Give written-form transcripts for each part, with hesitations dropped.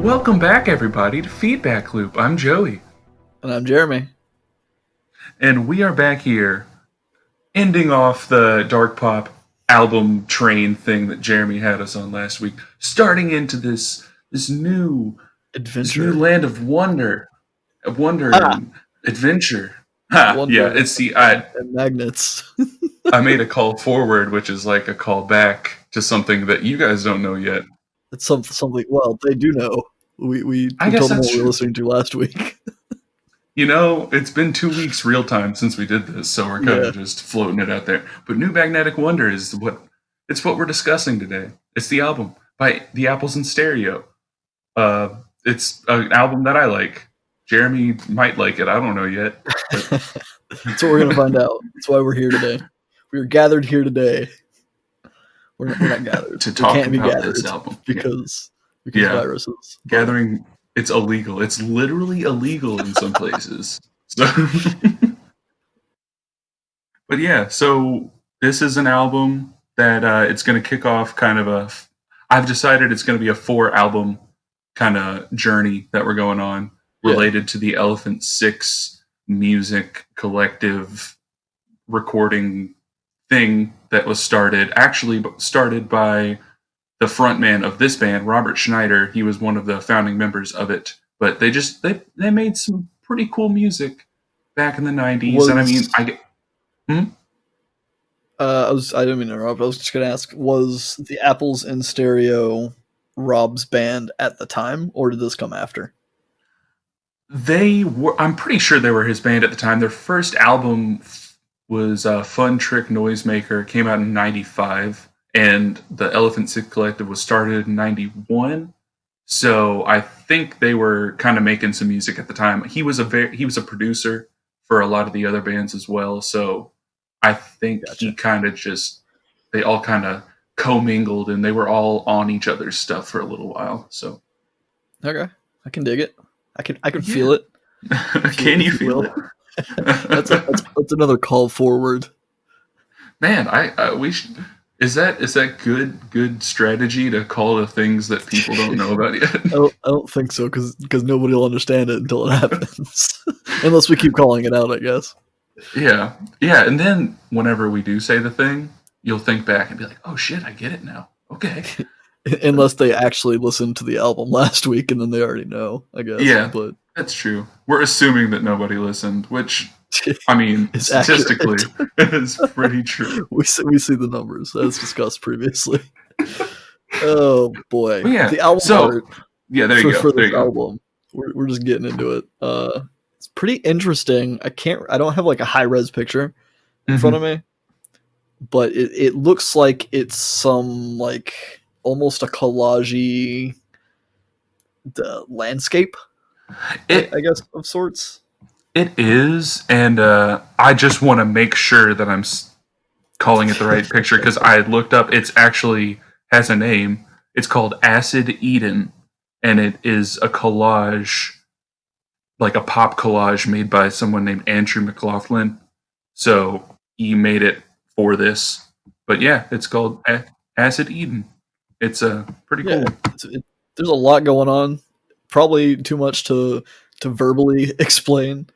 Welcome back, everybody, to Feedback Loop. I'm Joey, And I'm Jeremy. and we are back here, ending off the dark pop album train thing that Jeremy had us on last week, starting into this new this new Adventure. land of wonder Ah, and adventure. Ha! Yeah, wonder it's the I and magnets. I made a call forward, which is like a call back to something that you guys don't know yet. It's something. Well, they do know. I We guess told them that's what we were true. listening to last week. It's been 2 weeks real time since we did this, so we're kind Yeah. of just floating it out there. But New Magnetic Wonder is what we're discussing today. It's the album by the Apples in Stereo. It's an album that I like. Jeremy might like it. I don't know yet, but That's what we're gonna find out. That's why we're here today. We are gathered here today. We're not gathered. to We talk can't be about this gathered album, yeah, because yeah, viruses. But gathering. It's illegal. It's literally illegal in some places. So, but yeah, so this is an album that it's going to kick off kind of a. I've decided it's going to be a 4 album kind of journey that we're going on yeah, related to the Elephant Six music collective recording thing that was started by the frontman of this band, Robert Schneider. He was one of the founding members of it, but they made some pretty cool music back in the 90s. And I mean, was hmm? I didn't mean to interrupt. I was just gonna ask: was the Apples in Stereo Rob's band at the time, or did this come after? They were. I'm pretty sure they were his band at the time. Their first album was Fun Trick Noisemaker. Came out in '95, and the Elephant Six Collective was started in '91. So I think they were kind of making some music at the time. He was a producer for a lot of the other bands as well. So I think Gotcha. they all kind of commingled and they were all on each other's stuff for a little while. So Okay, I can dig it. I can yeah, feel it, can you if you feel will. it? That's another call forward. Man, we should. Is that good strategy to call the things that people don't know about yet? I don't think so because nobody will understand it until it happens, unless we keep calling it out. I guess Yeah, yeah, and then whenever we do say the thing, you'll think back and be like, "Oh shit, I get it now." Okay, unless they actually listened to the album last week and then they already know. I guess, yeah, but that's true. We're assuming that nobody listened, which I mean, it's statistically, accurate. is pretty true. We see the numbers as discussed previously. Oh boy, But yeah, the album so art yeah, there you go, for there this you go. album. We're just getting into it. It's pretty interesting. I don't have like a high res picture in front of Hmm. me, but it looks like it's some like almost a collagey landscape, It I guess, of sorts. it is, and I just want to make sure that calling it the right picture because I had looked up. It's actually has a name. It's called Acid Eden, and it is a collage, like a pop collage made by someone named Andrew McLaughlin. So he made it for this. But yeah, it's called Acid Eden. It's pretty Yeah, cool. there's a lot going on. Probably too much to verbally explain,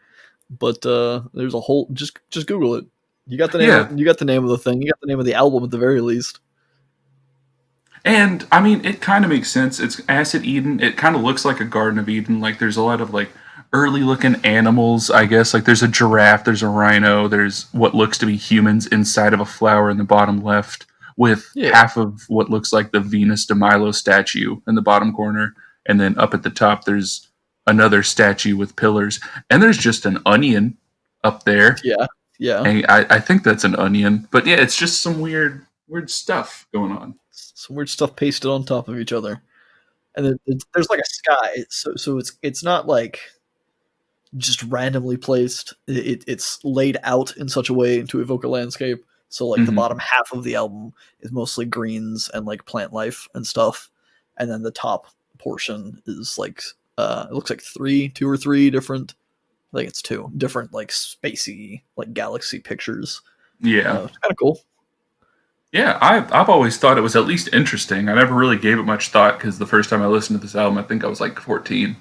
but there's a whole. Just Google it. You got the name. Yeah, You got the name of the thing. You got the name of the album at the very least. and I mean, it kind of makes sense. It's Acid Eden. It kind of looks like a Garden of Eden. Like there's a lot of like early looking animals, I guess. Like there's a giraffe, there's a rhino, there's what looks to be humans inside of a flower in the bottom left, with Yeah, half of what looks like the Venus de Milo statue in the bottom corner. And then up at the top, there's another statue with pillars. And there's just an onion up there. yeah, yeah. And I think that's an onion. But yeah, it's just some weird stuff going on. Some weird stuff pasted on top of each other, and then there's like a sky. So it's not like just randomly placed. It's laid out in such a way to evoke a landscape. So like the Hmm. bottom half of the album is mostly greens and like plant life and stuff, and then the top portion is like it looks like two or three different. I think it's two different like spacey like galaxy pictures. Yeah. It's kind of cool. Yeah, I've always thought it was at least interesting. I never really gave it much thought because the first time I listened to this album, I think I was like 14.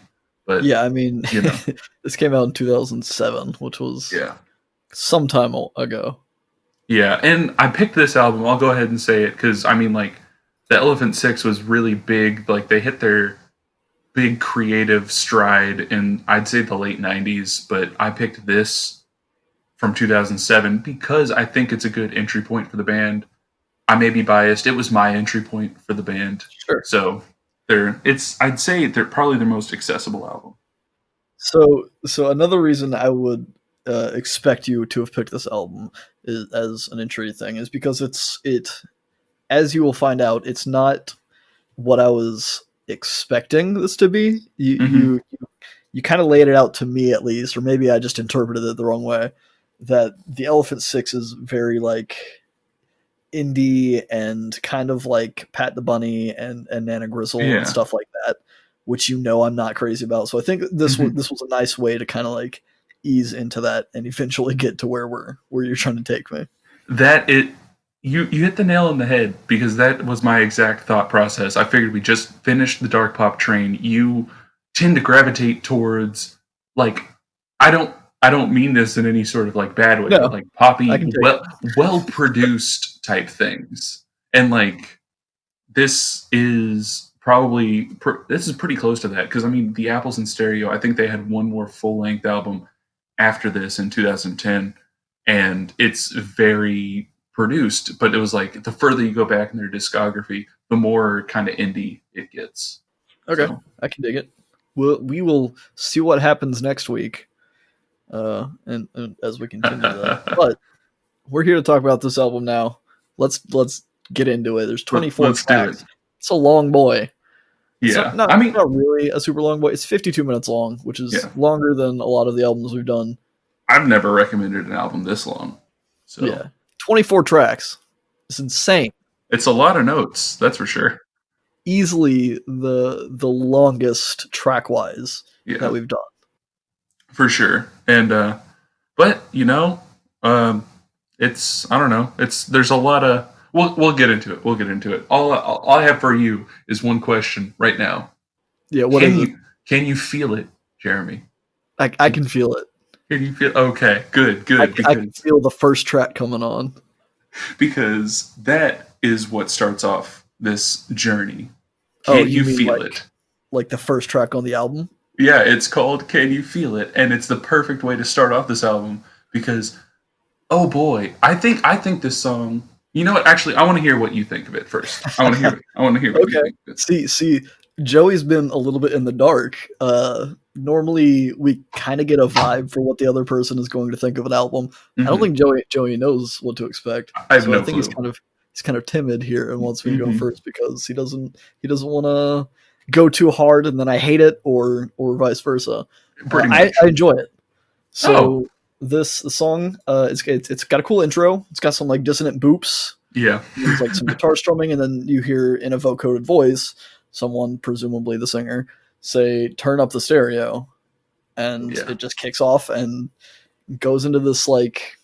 But Yeah, I mean, you know, this came out in 2007, which was yeah, some time ago. yeah. And I picked this album. I'll go ahead and say it because I mean, like, the Elephant Six was really big. Like, they hit their big creative stride in I'd say the late 90s. But I picked this from 2007 because I think it's a good entry point for the band. I may be biased. It was my entry point for the band. Sure. So I'd say they're probably their most accessible album. So another reason I would expect you to have picked this album as an entry thing is because as you will find out, it's not what I was expecting this to be. You Mm-hmm. you you kind of laid it out to me at least, or maybe I just interpreted it the wrong way. That the Elephant Six is very like indie and kind of like Pat the Bunny and Nana Grizzle and Yeah. stuff like that, which I'm not crazy about. So I think Mm-hmm. this was a nice way to kind of like ease into that and eventually get to where you're trying to take me. That it you hit the nail on the head because that was my exact thought process. I figured we just finished the dark pop train. You tend to gravitate towards, like, I don't I don't mean this in any sort of like bad way, but No, like I poppy, can take it. well produced type things. And like this is pretty close to that because I mean the Apples in Stereo. I think they had one more full length album after this in 2010, and it's very produced. But it was like the further you go back in their discography, the more kind of indie it gets. Okay, So I can dig it. We will see what happens next week, and as we continue that. But we're here to talk about this album now. Let's get into it. There's 24 let's do it. tracks. It's a long boy. It's Yeah, not I it's mean, not really a super long boy. It's 52 minutes long, which is yeah, longer than a lot of the albums we've done. I've never recommended an album this long. So Yeah, 24 tracks. It's insane. it's a lot of notes, that's for sure. Easily the longest track wise that Yeah, we've done. for sure. And but um, it's I don't know. It's there's a lot of we'll get into it. We'll get into it. All I have for you is one question right now. Yeah, what Can is it? you feel it, Jeremy? I can feel it. Can you feel? Okay, good, I, good. I can feel the first track coming on. Because that is what starts off this journey. Oh, Can you you mean feel it? like the first track on the album? Yeah, it's called "Can You Feel It," and it's the perfect way to start off this album because oh boy, I think this song. You know what? Actually, I want to hear what you think of it first. I want to hear what you Okay. think of it. See, Joey's been a little bit in the dark. Normally we kind of get a vibe for what the other person is going to think of an album. I don't Hmm. think Joey knows what to expect. I have So I no think clue. he's kind of timid here and wants me to go Hmm. first because he doesn't want to go too hard and then I hate it or vice versa. Pretty I much. enjoy it. Oh, So the song it's got a cool intro. It's got some like dissonant boops. yeah. There's like some guitar strumming, and then you hear in a vocoded voice someone, presumably the singer, say "Turn up the stereo," and Yeah. it just kicks off and goes into this like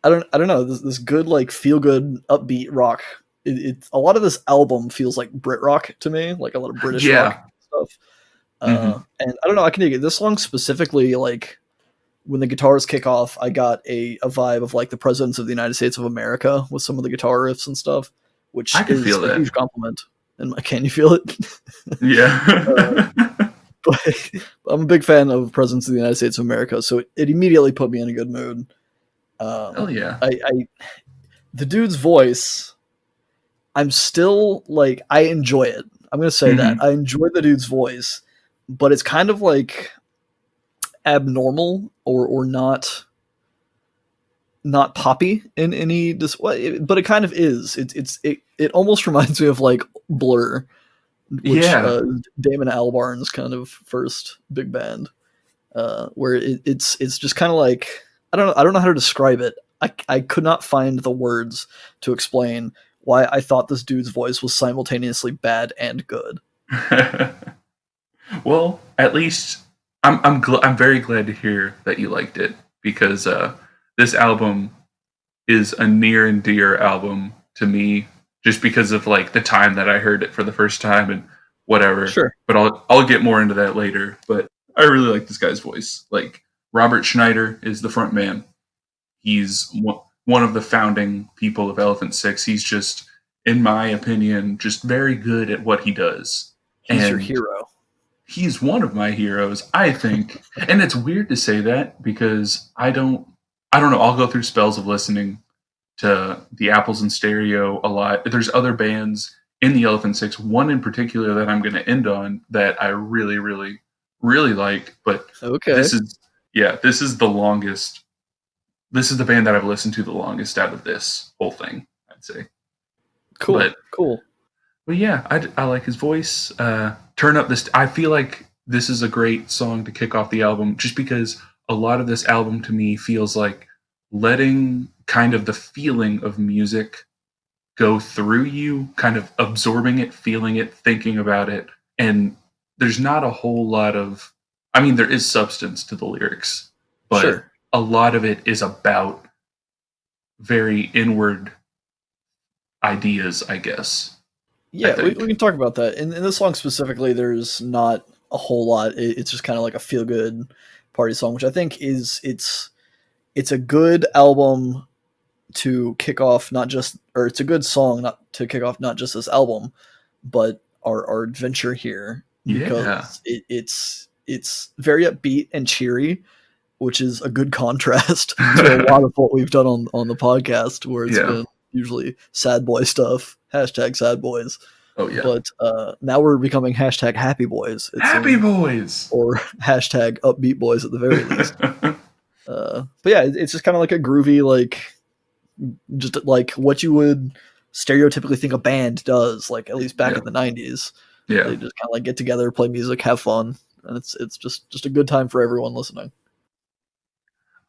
I don't know this good like feel good upbeat rock. A lot of this album feels like Brit rock to me, like a lot of British rock Yeah. stuff. Hmm. And I don't know, I can dig it. This song specifically, like when the guitars kick off, I got a vibe of like the presidents of the United States of America with some of the guitar riffs and stuff, which I can is feel a that. huge compliment. And can you feel it? Yeah. But I'm a big fan of presidents of the United States of America, so it immediately put me in a good mood. Hell yeah. I the dude's voice, I'm still like I enjoy it. I'm gonna say that Hmm. I enjoy the dude's voice, but it's kind of like abnormal or not poppy in any but it kind of is. It almost reminds me of like Blur, which Yeah. Damon Albarn's kind of first big band, where it's just kind of like I don't know how to describe it. I could not find the words to explain why I thought this dude's voice was simultaneously bad and good. Well, at least I'm very glad to hear that you liked it because this album is a near and dear album to me, just because of like the time that I heard it for the first time and whatever. Sure. But I'll get more into that later. But I really like this guy's voice. Like Robert Schneider is the front man. He's one of the founding people of Elephant Six. He's just, in my opinion, just very good at what he does. He's your And hero. he's one of my heroes, I think. And it's weird to say that because I don't know. I'll go through spells of listening to the Apples in Stereo a lot. There's other bands in the Elephant Six, one in particular that I'm going to end on that I really, really, really like. But Okay. this is the longest. This is the band that I've listened to the longest out of this whole thing, I'd say. Cool. But yeah, I like his voice. Turn up this. I feel like this is a great song to kick off the album, just because a lot of this album to me feels like letting kind of the feeling of music go through you, kind of absorbing it, feeling it, thinking about it. And there's not a whole lot of, I mean, there is substance to the lyrics, but Sure. a lot of it is about very inward ideas, I guess. Yeah, we can talk about that. In this song specifically, there's not a whole lot. It's just kind of like a feel good party song, which I think it's a good album to kick off it's a good song not to kick off not just this album, but our adventure here, because it's very upbeat and cheery, which is a good contrast to a lot of what we've done on the podcast, where it's been usually sad boy stuff, hashtag sad boys. Oh yeah. But now we're becoming hashtag happy boys. Happy boys! Or hashtag upbeat boys at the very least. But yeah, it's just kind of like a groovy, like, just like what you would stereotypically think a band does, like at least back in the 90s. Yeah. They just kind of like get together, play music, have fun. And it's just a good time for everyone listening.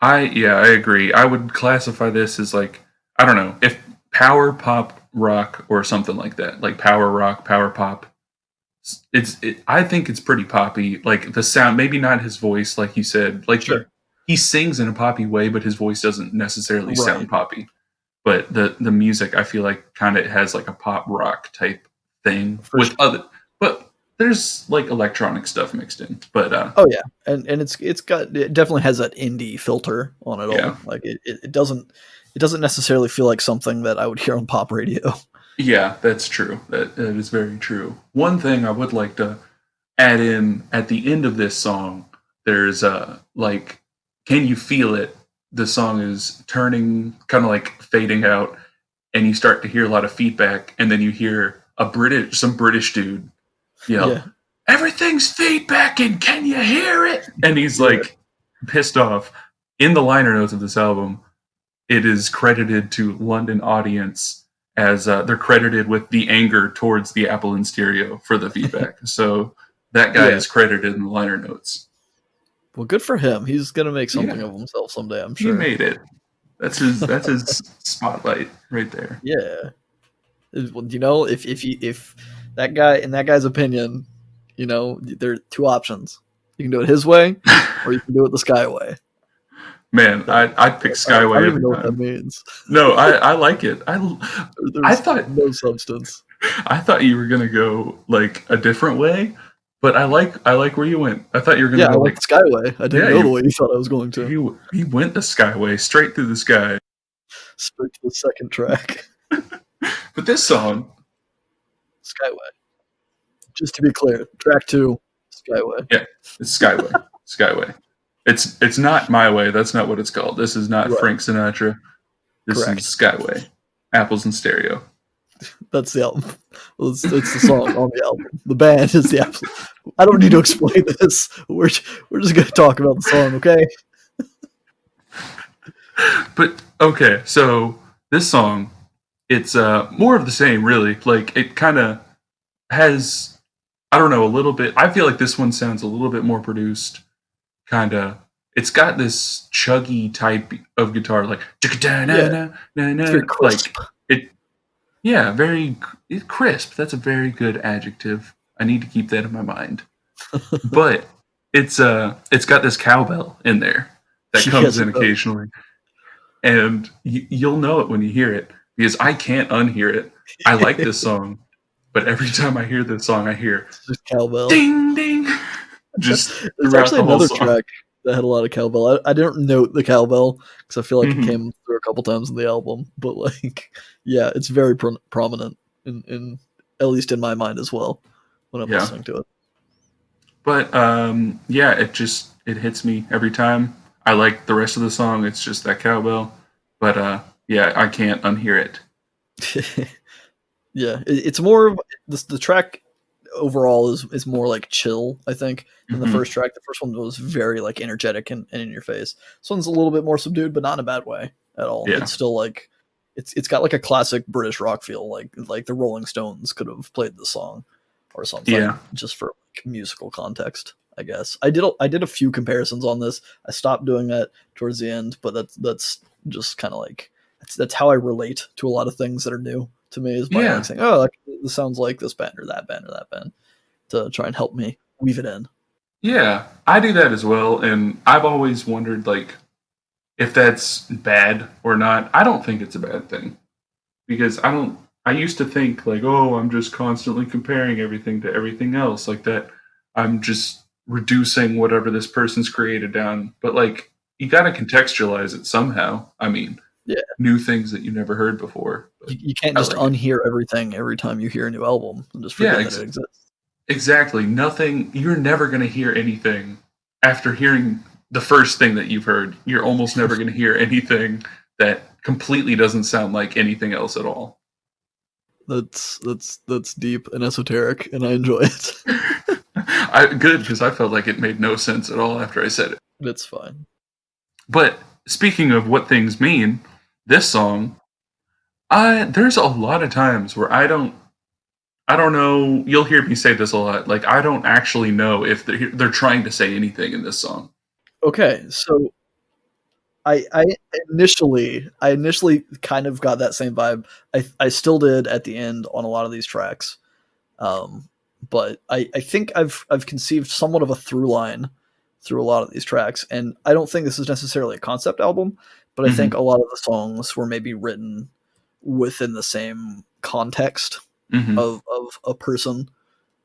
I agree. I would classify this as like, I don't know, if power pop rock or something like that, like power rock, power pop. I think it's pretty poppy. Like the sound, maybe not his voice, like you said. Like Sure. he sings in a poppy way, but his voice doesn't necessarily sound poppy. But the music, I feel like, kind of has like a pop rock type thing but there's like electronic stuff mixed in. But oh yeah, and it definitely has that indie filter on it all. Yeah. Like it doesn't necessarily feel like something that I would hear on pop radio. Yeah, that's true. That is very true. One thing I would like to add in at the end of this song, there's like, can you feel it? The song is turning, kind of like fading out, and you start to hear a lot of feedback, and then you hear some British dude yell, "Everything's feedbacking, can you hear it?" And he's like pissed off. In the liner notes of this album, it is credited to London Audience as they're credited with the anger towards the Apple in Stereo for the feedback. So that guy is credited in the liner notes. Well, good for him. He's gonna make something of himself someday, I'm sure. He made it. That's his spotlight right there. Yeah. You know, if that guy, in that guy's opinion, you know, there are two options. You can do it his way, or you can do it the Skyway. Man, I'd pick Skyway. I don't even know what that means. No, I like it. I thought no substance. I thought you were gonna go like a different way, but I like where you went. I thought you were gonna go like the Skyway. I didn't know the way you thought I was going to. He went the Skyway, straight through the sky. Straight to the second track. But this song, Skyway. Just to be clear, track 2, Skyway. Yeah, it's Skyway. Skyway. It's not My Way. That's not what it's called. This is not Frank Sinatra. This is Skyway. Apples in Stereo. That's the album. Well, it's the song on the album. The band is the Apples. I don't need to explain this. We're just going to talk about the song, okay? But okay, so this song, it's more of the same, really. Like it kind of has, I don't know, a little bit. I feel like this one sounds a little bit more produced. Kind of, it's got this chuggy type of guitar, like very crisp. Like it. Yeah, very crisp. That's a very good adjective. I need to keep that in my mind. But it's got this cowbell in there that comes in occasionally, and you'll know it when you hear it. because I can't unhear it. I like this song, but every time I hear this song, I hear It's just cowbell. ding ding just There's throughout actually the whole another song. track that had a lot of cowbell. I didn't note the cowbell because I feel like it Mhm. came through a couple times in the album, but like, yeah, it's very prominent in at least in my mind as well when I'm Yeah. listening to it. But yeah, it hits me every time. I like the rest of the song. It's just that cowbell. But yeah, I can't unhear it. Yeah, it's more of the track overall is more like chill, I think, than the Hmm. first track. The first one was very like energetic and in your face. This one's a little bit more subdued, but not in a bad way at all. Yeah. It's still like it's got like a classic British rock feel, like the Rolling Stones could have played the song or Yeah. something, just for like, musical context. I guess I did a few comparisons on this. I stopped doing that towards the end, but that's just kind of like that's how I relate to a lot of things that are new to me is by like Yeah. saying, oh, like, this sounds like this band or that band or that band to try and help me weave it in. Yeah. I do that as well. And I've always wondered, like, if that's bad or not. I don't think it's a bad thing because I used to think, like, oh, I'm just constantly comparing everything to everything else, like that. I'm just reducing whatever this person's created down. But, like, you got to contextualize it somehow. I mean, Yeah, new things that you never heard before. But you can't I just like it. unhear everything every time you hear a new album and just Yeah, forget that it exists. exactly. Nothing, you're never going to hear anything after hearing the first thing that you've heard. You're almost never going to hear anything that completely doesn't sound like anything else at all. That's deep and esoteric, and I enjoy it. Good, because I felt like it made no sense at all after I said it. It's fine. But speaking of what things mean, this song, there's a lot of times where I don't know. You'll hear me say this a lot. Like, I don't actually know if they're trying to say anything in this song. Okay, so I initially kind of got that same vibe. I still did at the end on a lot of these tracks. Um, but I think I've conceived somewhat of a through line through a lot of these tracks, and I don't think this is necessarily a concept album, but I think Hmm. a lot of the songs were maybe written within the same context Hmm. of a person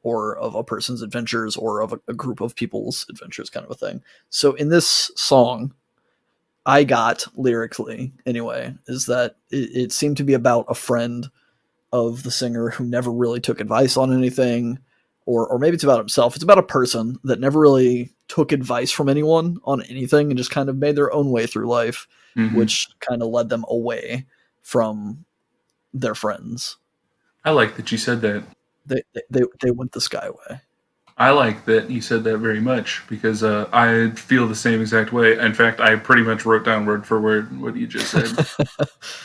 or of a person's adventures or of a group of people's adventures, kind of a thing. So in this song, I got lyrically anyway is that it seemed to be about a friend of the singer who never really took advice on anything, or maybe it's about himself. It's about a person that never really took advice from anyone on anything and just kind of made their own way through life, Hmm. which kind of led them away from their friends. I like that you said that. They went the skyway. I like that you said that very much because I feel the same exact way. In fact, I pretty much wrote down word for word what you just said.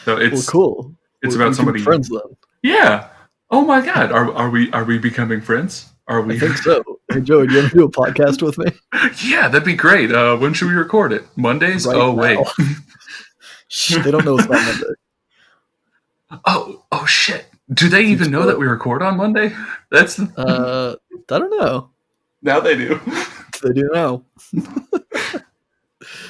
So Well, cool. it's about We can be somebody. friends then. Yeah. Oh my God. Are we becoming friends? Are I we? think so. Hey, Joey, do you want to do a podcast with me Yeah, that'd be great. When should we record it? Mondays? right Oh now? wait. Shh, they don't know it's not Monday. Oh shit. Do they Keep even know that score. we record on Monday? That's I don't know. now they do. They do now.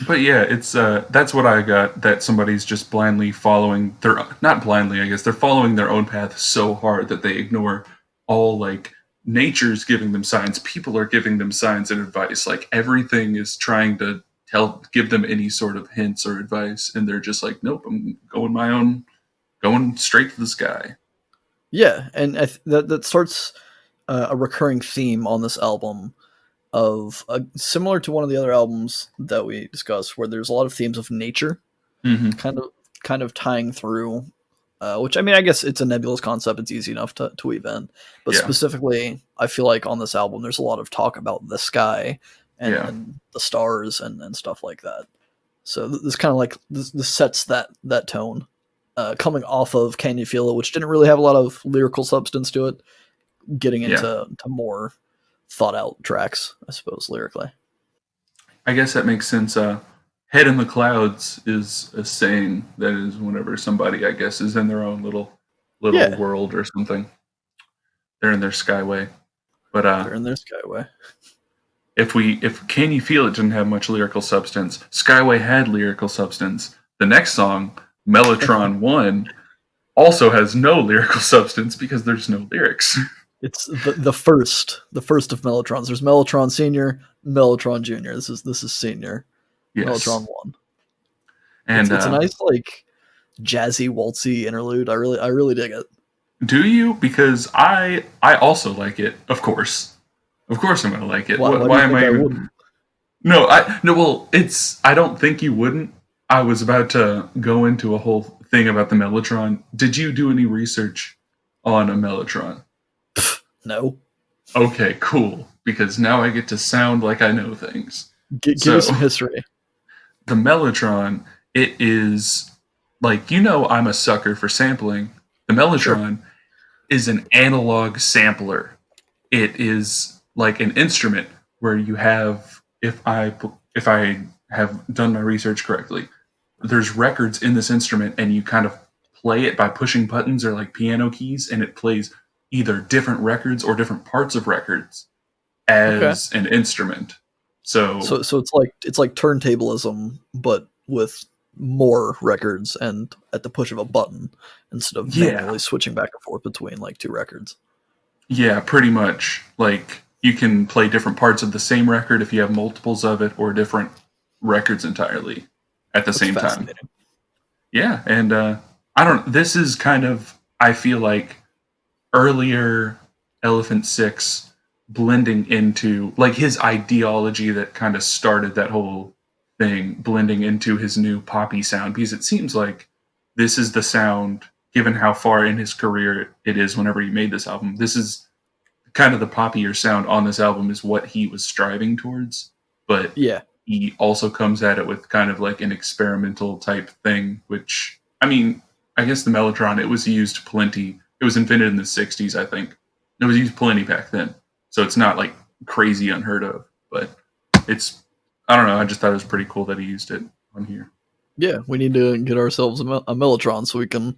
But yeah, it's that's what I got. That somebody's just blindly following their not blindly, I guess they're following their own path so hard that they ignore all like nature's giving them signs, people are giving them signs and advice. Like everything is trying to give them any sort of hints or advice, and they're just like, nope, I'm going my own, going straight to the sky. Yeah, and that starts a recurring theme on this album of similar to one of the other albums that we discussed, where there's a lot of themes of nature, Hmm. kind of kind of tying through. Which I mean, I guess it's a nebulous concept; it's easy enough to weave in. But Yeah, specifically, I feel like on this album, there's a lot of talk about the sky yeah, and the stars and stuff like that. So this kind of like this sets that tone. Coming off of Can You Feel It, which didn't really have a lot of lyrical substance to it, getting into yeah. to more thought out tracks, I suppose, lyrically. I guess that makes sense. Head in the clouds is a saying that is whenever somebody, I guess, is in their own little Yeah, world or something. They're in their skyway. But they're in their skyway. if Can You Feel It didn't have much lyrical substance, Skyway had lyrical substance. The next song, Mellotron 1, also has no lyrical substance because there's no lyrics. It's the first of Mellotrons. There's Mellotron Senior, Mellotron Junior. This is Senior. Yes. Mellotron 1. And It's a nice like jazzy waltzy interlude. I really dig it. do you? Because I also like it. Of course, I'm gonna like it. Why do Why you am think I I even? wouldn't? No, I no. Well, it's. I don't think you wouldn't. I was about to go into a whole thing about the Mellotron. Did you do any research on a Mellotron? No. Okay, cool. Because now I get to sound like I know things. Give So me some history. the Mellotron, it is like I'm a sucker for sampling. The Sure. Mellotron is an analog sampler. It is like an instrument where you have, if I have done my research correctly, there's records in this instrument, and you kind of play it by pushing buttons or like piano keys, and it plays either different records or different parts of records Okay. as an instrument. So So it's like turntablism, but with more records and at the push of a button instead of yeah, manually switching back and forth between like two records. yeah, pretty much. Like you can play different parts of the same record if you have multiples of it, or different records entirely at the That's same time. fascinating. Yeah, and I don't. This is kind of, I feel like, earlier Elephant Six blending into like his ideology that kind of started that whole thing, blending into his new poppy sound, because it seems like this is the sound, given how far in his career it is whenever he made this album. This is kind of the poppier sound on this album is what he was striving towards, but Yeah. he also comes at it with kind of like an experimental type thing, which, I mean, I guess the Mellotron, it was used plenty. It was invented in the 60s, I think. It was used plenty back then. So it's not like crazy unheard of, but it's, I don't know, I just thought it was pretty cool that he used it on here. Yeah, we need to get ourselves a Mellotron so we can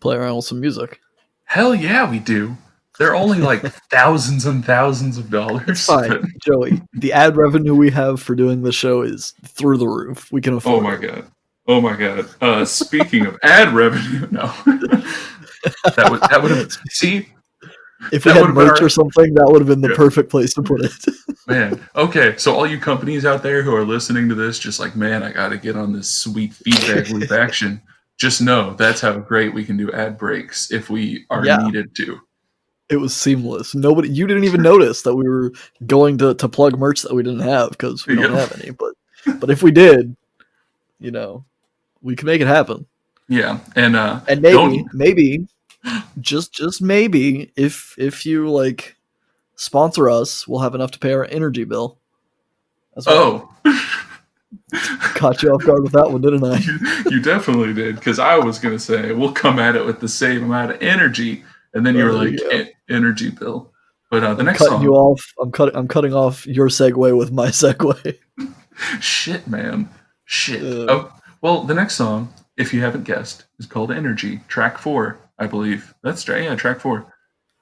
play around with some music. Hell yeah, we do. They're only like thousands and thousands of It's dollars, fine, but Joey. The ad revenue we have for doing the show is through the roof. We can oh afford my it. god. Oh my god. Speaking of ad revenue, no. That would have, see, If we that would had have been merch or our, something, that would have been the yeah. perfect place to put it. Man, okay, so all you companies out there who are listening to this, just like, man, I got to get on this sweet feedback loop action. Just know that's how great we can do ad breaks if we are Yeah, needed to. it was seamless. You didn't even notice that we were going to plug merch that we didn't have because we don't Yep. have any. But if we did, we can make it happen. Yeah, and And don't. maybe, just maybe, if you like sponsor us, we'll have enough to pay our energy bill as well. Oh, Caught you off guard with that one, didn't I? you definitely did, because I was gonna say we'll come at it with the same amount of energy, and then you were There like, you go. Energy bill. But the I'm next cutting you song, off. I'm cutting off your segue with my segue. shit, man, shit. Uh, Oh, well, the next song, if you haven't guessed, is called Energy, track 4, I believe. That's right, yeah, track 4,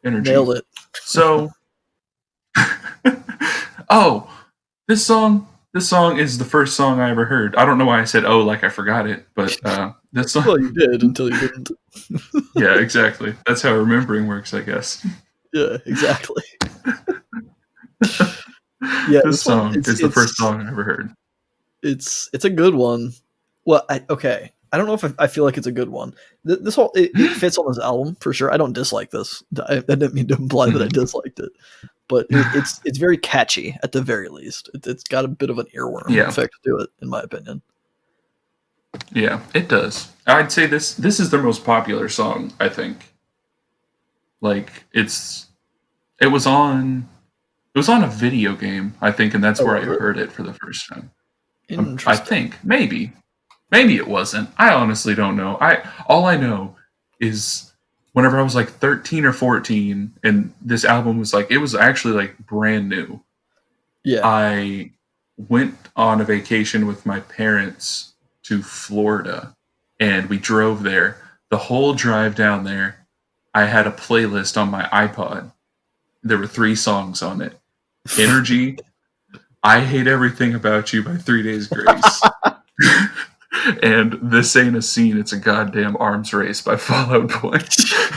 Energy. Nailed it. So, oh, this song is the first song I ever heard. I don't know why I said oh like I forgot it, but this song. Well, you did until you didn't. Yeah, exactly. That's how remembering works, I guess. Yeah, exactly. Yeah, This this one song is the first song I ever heard. it's a good one. Well, okay. I don't know if I feel like it's a good one. This whole it fits on this album for sure. I don't dislike this. I didn't mean to imply that I disliked it, but it's very catchy at the very least. It's got a bit of an earworm Yeah, effect to it, in my opinion. yeah, it does. I'd say this is their most popular song, I think. Like it was on a video game, I think, and that's Oh, where I was it? heard it for the first time. I Interesting. think maybe it wasn't. I honestly don't know. All I know is whenever I was like 13 or 14, and this album was like, it was actually like brand new. Yeah. I went on a vacation with my parents to Florida, and we drove there. The whole drive down there, I had a playlist on my iPod. There were 3 songs on it: Energy, I Hate Everything About You by 3 Days Grace, And This Ain't a Scene, It's a Goddamn Arms Race by Fall Out Boy.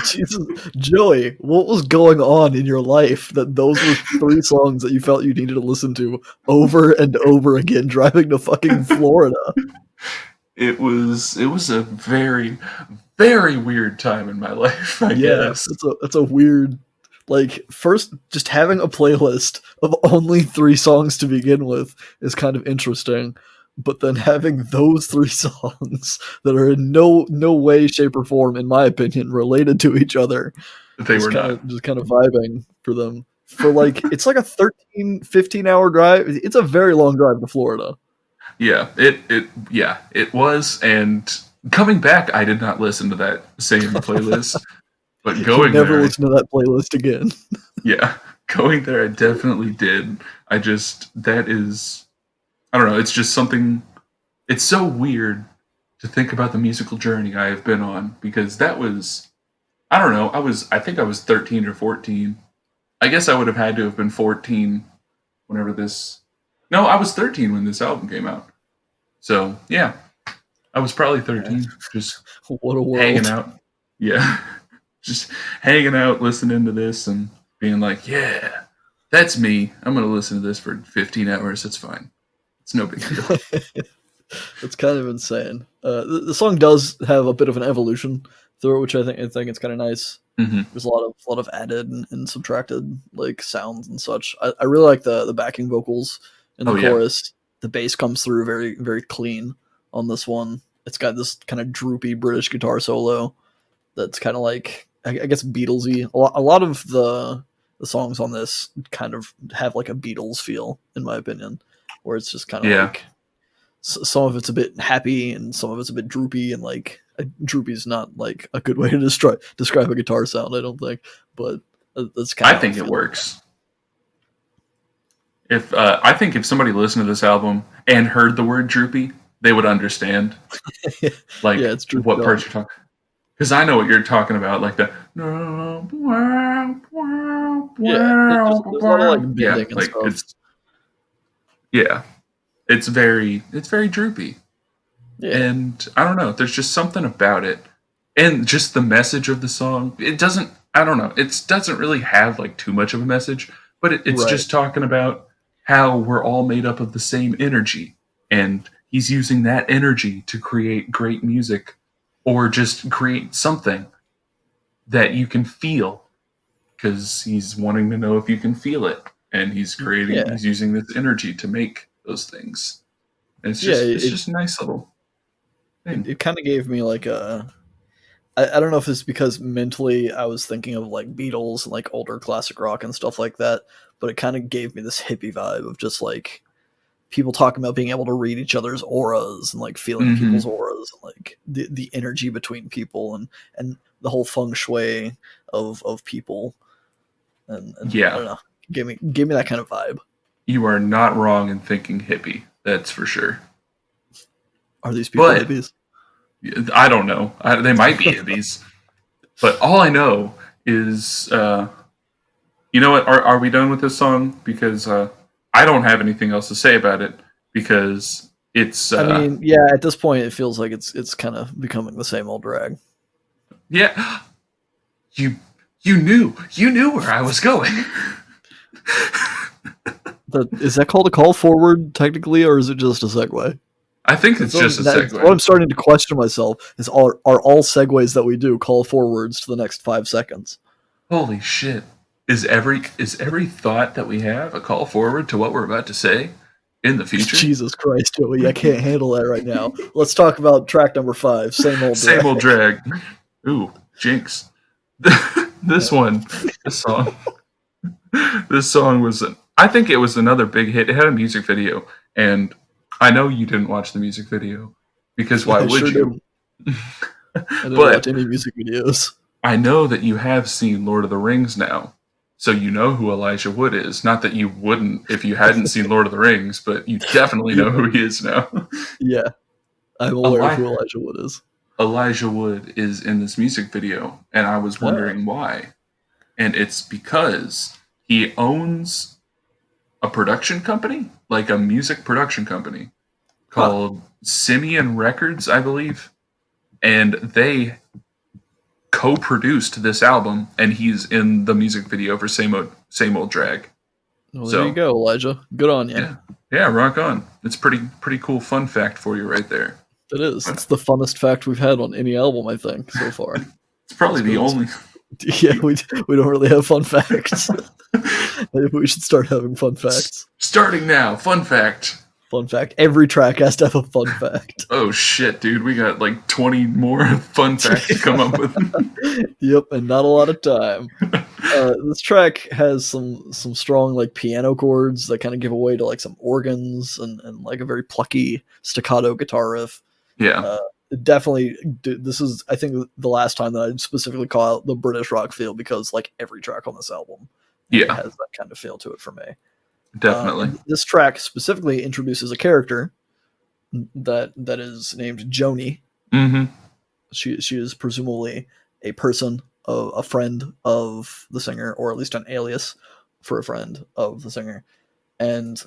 Jesus, Joey, what was going on in your life that those were three songs that you felt you needed to listen to over and over again driving to fucking Florida? It was a very, very weird time in my life, I Yeah, guess. that's a weird, like, first just having a playlist of only three songs to begin with is kind of interesting, but then having those three songs that are in no way, shape, or form, in my opinion, related to each other, They were not. just kind of vibing for them. For like it's like a 13-15 hour drive. It's a very long drive to Florida. Yeah, it was. And coming back, I did not listen to that same playlist, but You going never there, listen to that playlist again. yeah, going there, I definitely did. That is, I don't know, it's just something, it's so weird to think about the musical journey I have been on because that was, I don't know, I think I was 13 or 14. I guess I would have had to have been 14 whenever this, no, I was 13 when this album came out. So, yeah, I was probably Yeah. 13, just What a hanging world. out. Yeah, just hanging out, listening to this, and being like, yeah, that's me. I'm going to listen to this for 15 hours. It's fine. It's no big deal. It's kind of insane. The song does have a bit of an evolution through it, which I think it's kind of nice. Hmm. There's a lot of added and subtracted like sounds and such. I really like the backing vocals in the Oh, yeah. chorus. The bass comes through very very clean on this one. It's got this kind of droopy British guitar solo that's kind of like I guess Beatlesy. A lot of the songs on this kind of have like a Beatles feel, in my opinion, where it's just kind of Yeah. like some of it's a bit happy and some of it's a bit droopy, and like droopy is not like a good way to describe a guitar sound, I don't think, but that's kind I of how I think it feel about works. If I think if somebody listened to this album and heard the word droopy, they would understand it. like Yeah, it's droopy what dog. parts you're talking. Because I know what you're talking about, like the Yeah, there's a lot of like yeah, bending and like stuff. yeah, it's very droopy, Yeah, and I don't know. There's just something about it, and just the message of the song. It doesn't. I don't know. It doesn't really have like too much of a message, but it's right. just talking about how we're all made up of the same energy, and he's using that energy to create great music, or just create something that you can feel because he's wanting to know if you can feel it, and Yeah, he's using this energy to make those things. And yeah. it's It just a nice little it, thing. it kind of gave me like a. I don't know if it's because mentally I was thinking of like Beatles and like older classic rock and stuff like that, but it kind of gave me this hippie vibe of just like people talking about being able to read each other's auras and like feeling people's Hmm. auras and like the energy between people and the whole feng shui of people and I Yeah, don't know, gave me that kind of vibe. you are not wrong in thinking hippie. That's for sure. Are these people But hippies? I don't know. They might be hippies. But all I know is, you know what? Are we done with this song? Because I don't have anything else to say about it because it's I mean, yeah, at this point it feels like it's kind of becoming the same old drag. yeah. You you knew where I was going. Is that called a call forward technically, or is it just a segue? I think it's just a That's what segue. I'm starting to question myself. Are all segues that we do call forwards to the next 5 seconds? Holy shit! Is every thought that we have a call forward to what we're about to say in the future? Jesus Christ, Joey, I can't handle that right now. Let's talk about track number 5. Same old Same old drag. drag. Ooh, jinx. this one, this song, this song was. I think it was another big hit. It had a music video, and I know you didn't watch the music video because why I would sure you? didn't. I didn't watch But any music videos. I know that you have seen Lord of the Rings now, so you know who Elijah Wood is. Not that you wouldn't if you hadn't seen Lord of the Rings, but you definitely know Yeah, who he is now. yeah, I'm aware of Eli- who Elijah Wood is. Elijah Wood is in this music video, and I was Oh, wondering why. And it's because he owns a production company, like a music production company, Huh. called Simeon Records, I believe, and they co-produced this album, and he's in the music video for Same Old Drag. Well, there you So go, Elijah. Good on you. yeah, yeah, rock on. It's pretty cool fun fact for you right there. It is. It's the funnest fact we've had on any album, I think, so far. It's probably the Because only. yeah, we don't really have fun facts. Maybe we should start having fun facts. Starting now, fun fact. Fun fact. Every track has to have a fun fact. Oh shit, dude, we got like 20 more fun facts to come up with. Yep, and not a lot of time. This track has some strong like piano chords that kind of give away to like some organs and like a very plucky staccato guitar riff. Yeah, Definitely, this is I think the last time that I'd specifically call out the British rock feel, because like every track on this album yeah, has that kind of feel to it for me. definitely. This track specifically introduces a character that is named Joni. Mm-hmm. She is presumably a person, a friend of the singer, or at least an alias for a friend of the singer. And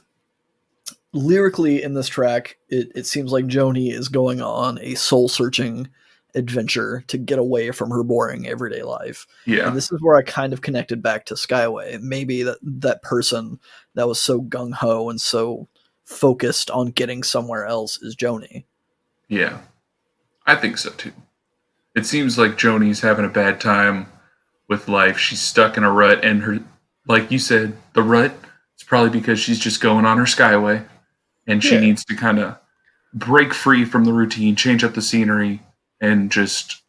lyrically in this track, it seems like Joni is going on a soul-searching adventure to get away from her boring everyday life. Yeah, And this is where I kind of connected back to Skyway. Maybe that person that was so gung-ho and so focused on getting somewhere else is Joni. yeah, I think so too. It seems like Joni's having a bad time with life. She's stuck in a rut, and her, like you said, the rut. It's probably because she's just going on her Skyway, and she Yeah. needs to kind of break free from the routine, change up the scenery, and just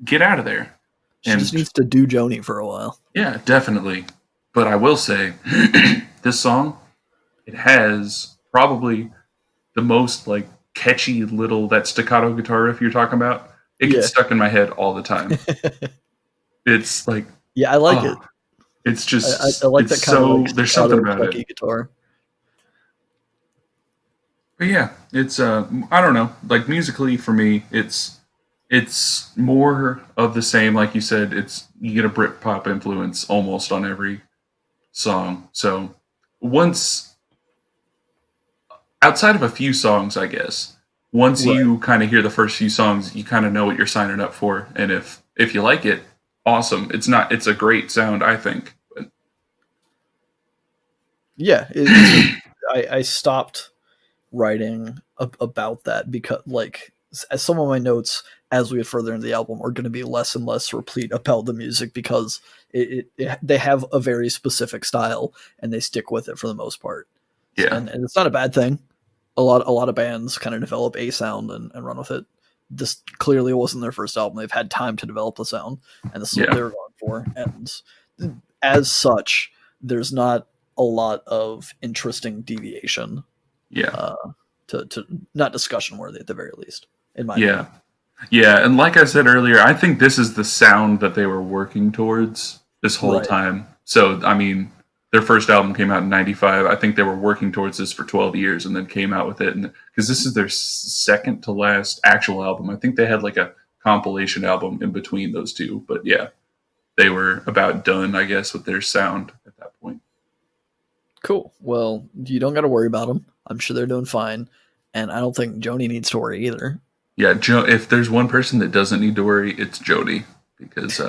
get out of there. She And just needs to do Joni for a while. yeah, definitely. But I will say, this song, it has probably the most like catchy little that staccato guitar riff you're talking about. It gets Yeah. stuck in my head all the time. It's like, Yeah, I like oh, it. it's just, I like it's that kind so, of like there's something staccato, about plucky it. guitar. But yeah, it's I don't know, like musically for me, it's more of the same. Like you said, it's you get a Britpop influence almost on every song. So once outside of a few songs, I guess, once Right. you kind of hear the first few songs, you kind of know what you're signing up for. And if you like it, awesome. It's a great sound, I think. But Yeah, I stopped writing about that because like as some of my notes as we get further into the album are going to be less and less replete about the music, because they have a very specific style and they stick with it for the most part. yeah, And it's not a bad thing. A lot of bands kind of develop a sound and run with it. This clearly wasn't their first album. They've had time to develop the sound, and this is what yeah, they were going for. And as such, there's not a lot of interesting deviation yeah, to not discussion worthy at the very least, in my yeah. opinion. Yeah, and like I said earlier, I think this is the sound that they were working towards this whole Right. time. So, I mean, their first album came out in 95. I think they were working towards this for 12 years and then came out with it. And because this is their second to last actual album, I think they had like a compilation album in between those two. But yeah, they were about done, I guess, with their sound at that point. Cool. Well, you don't got to worry about them. I'm sure they're doing fine, and I don't think Joni needs to worry either. Yeah, if there's one person that doesn't need to worry, it's Jody because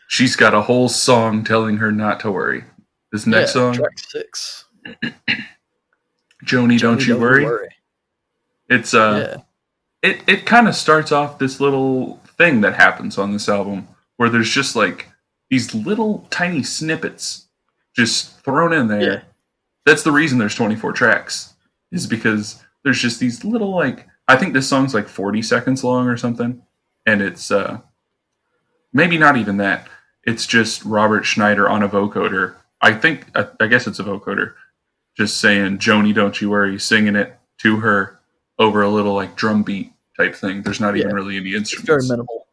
she's got a whole song telling her not to worry. This next song, track 6. Joni, don't you worry. It's Yeah. it kind of starts off this little thing that happens on this album where there's just like these little tiny snippets just thrown in there. Yeah. That's the reason there's 24 tracks, is because there's just these little like, I think this song's like 40 seconds long or something, and it's maybe not even that. It's just Robert Schneider on a vocoder. I guess it's a vocoder, just saying "Joni, don't you worry," singing it to her over a little like drum beat type thing. There's not even really any It's very instruments. minimal.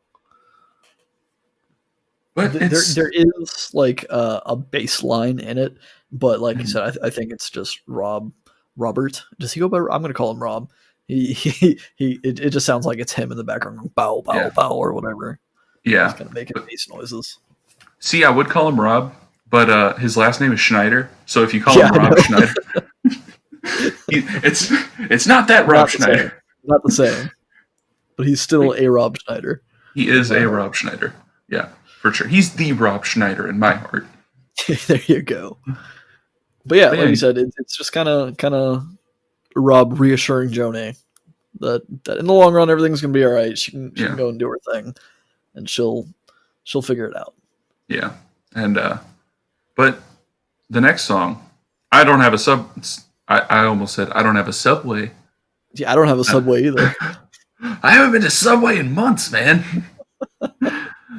But There is like a bass line in it, but like you said, I think it's just Robert. Does he go by? I'm going to call him Rob. It just sounds like it's him in the background going bow, bow, Yeah. bow, or whatever. yeah. He's kind of making bass noises. See, I would call him Rob, but his last name is Schneider. So if you call Yeah, him I Rob know. Schneider, It's not that Rob Not the same. Schneider. Not the same. But he's still a Rob Schneider. He is a Rob Schneider. Yeah, for sure. He's the Rob Schneider in my heart. There you go. But yeah, like you said, it's just kind of Rob reassuring Joni that in the long run everything's gonna be all right. She can go and do her thing, and she'll figure it out. Yeah, and but the next song, I don't have a sub. I almost said I don't have a subway. Yeah, I don't have a subway either. I haven't been to Subway in months, man. I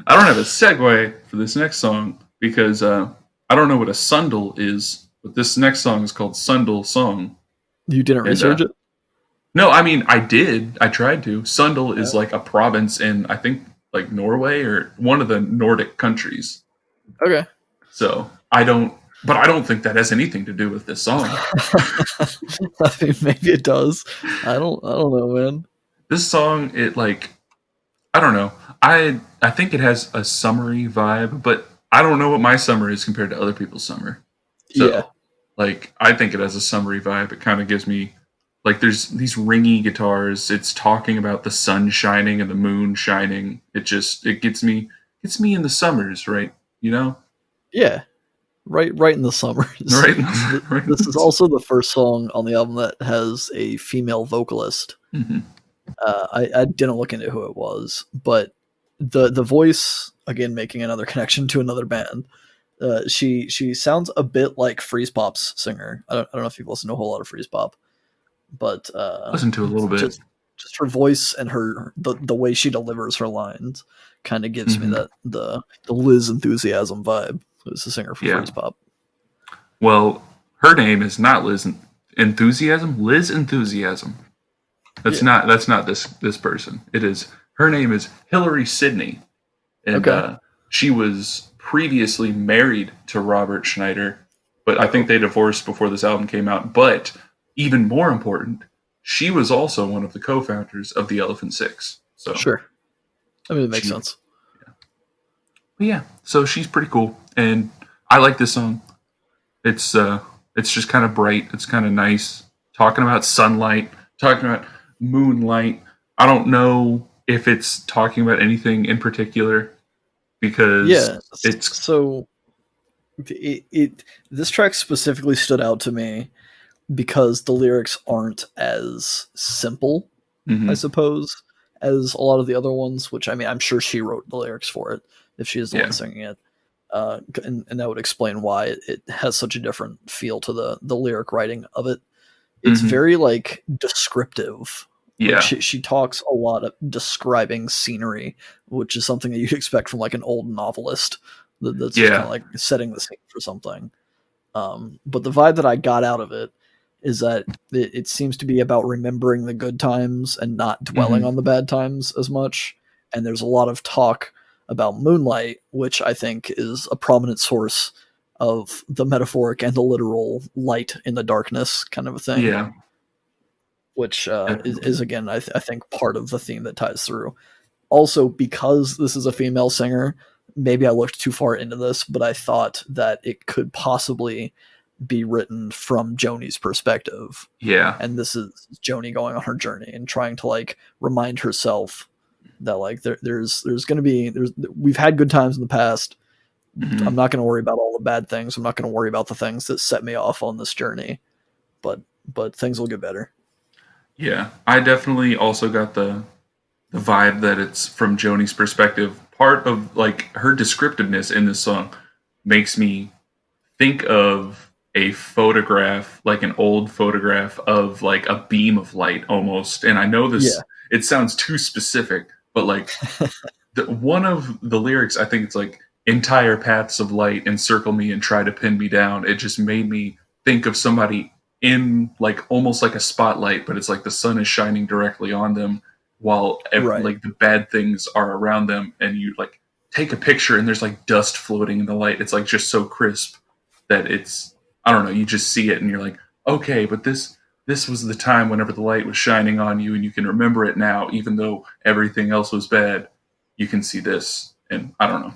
don't have a segue for this next song because I don't know what a sundel is, but this next song is called Sundel Song. You didn't research it? No, I mean, I did. I tried to. Sundel is like a province in, I think, like Norway or one of the Nordic countries. Okay. So I don't think that has anything to do with this song. I mean, maybe it does. I don't know, man. This song, I don't know. I think it has a summery vibe, but I don't know what my summer is compared to other people's summer. So, yeah. I think it has a summery vibe. It kind of gives me, there's these ringy guitars. It's talking about the sun shining and the moon shining. It gets me in the summers, right? You know? Yeah. Right in the summers. Right. This is also the first song on the album that has a female vocalist. Mm-hmm. I didn't look into who it was, but the voice, again, making another connection to another band. She sounds a bit like Freeze Pop's singer. I don't know if you've listened to a whole lot of Freeze Pop, but listen to a little bit. Just her voice and the way she delivers her lines kind of gives me that the Liz Enthusiasm vibe. Who's the singer for Freeze Pop? Well, her name is not Liz Enthusiasm. Liz Enthusiasm. That's not this person. Her name is Hillary Sidney, and she was previously married to Robert Schneider, but I think they divorced before this album came out. But even more important, she was also one of the co-founders of the Elephant Six. So sure, I mean it makes sense. Yeah, so she's pretty cool, and I like this song. It's just kind of bright. It's kind of nice, talking about sunlight, talking about moonlight. I don't know if it's talking about anything in particular because this track specifically stood out to me because the lyrics aren't as simple, I suppose, as a lot of the other ones, which I mean I'm sure she wrote the lyrics for it if she is the one singing it. And that would explain why it has such a different feel to the lyric writing of it. It's very descriptive. Yeah, she talks a lot of describing scenery, which is something that you'd expect from like an old novelist that's just kind of like setting the scene for something. But the vibe that I got out of it is that it seems to be about remembering the good times and not dwelling on the bad times as much. And there's a lot of talk about moonlight, which I think is a prominent source of the metaphoric and the literal light in the darkness kind of a thing. Yeah. Which is again, I think, part of the theme that ties through. Also, because this is a female singer, maybe I looked too far into this, but I thought that it could possibly be written from Joni's perspective. Yeah. And this is Joni going on her journey and trying to like remind herself that like there's going to be we've had good times in the past. I'm not going to worry about all the bad things. I'm not going to worry about the things that set me off on this journey, but things will get better. Yeah, I definitely also got the vibe that it's from Joni's perspective. Part of like her descriptiveness in this song makes me think of a photograph, like an old photograph of like a beam of light almost. And I know this it sounds too specific, but like one of the lyrics, I think it's like entire paths of light encircle me and try to pin me down. It just made me think of somebody in like almost like a spotlight, but it's like the sun is shining directly on them while like the bad things are around them, and you like take a picture and there's like dust floating in the light. It's like just so crisp that it's, I don't know, you just see it and you're like, okay, but this was the time whenever the light was shining on you and you can remember it now, even though everything else was bad, you can see this. And I don't know.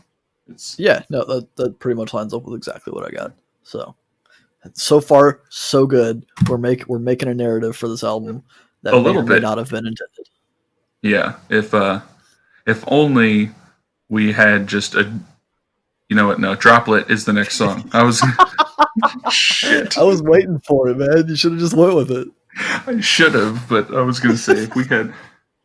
That pretty much lines up with exactly what I got. So far, so good. we're making a narrative for this album that A may little or may bit. not have been intended. Yeah. If only we had just a. You know what? No, Droplet is the next song. I was. Shit. I was waiting for it, man. You should have just went with it. I should have, but I was gonna say if we had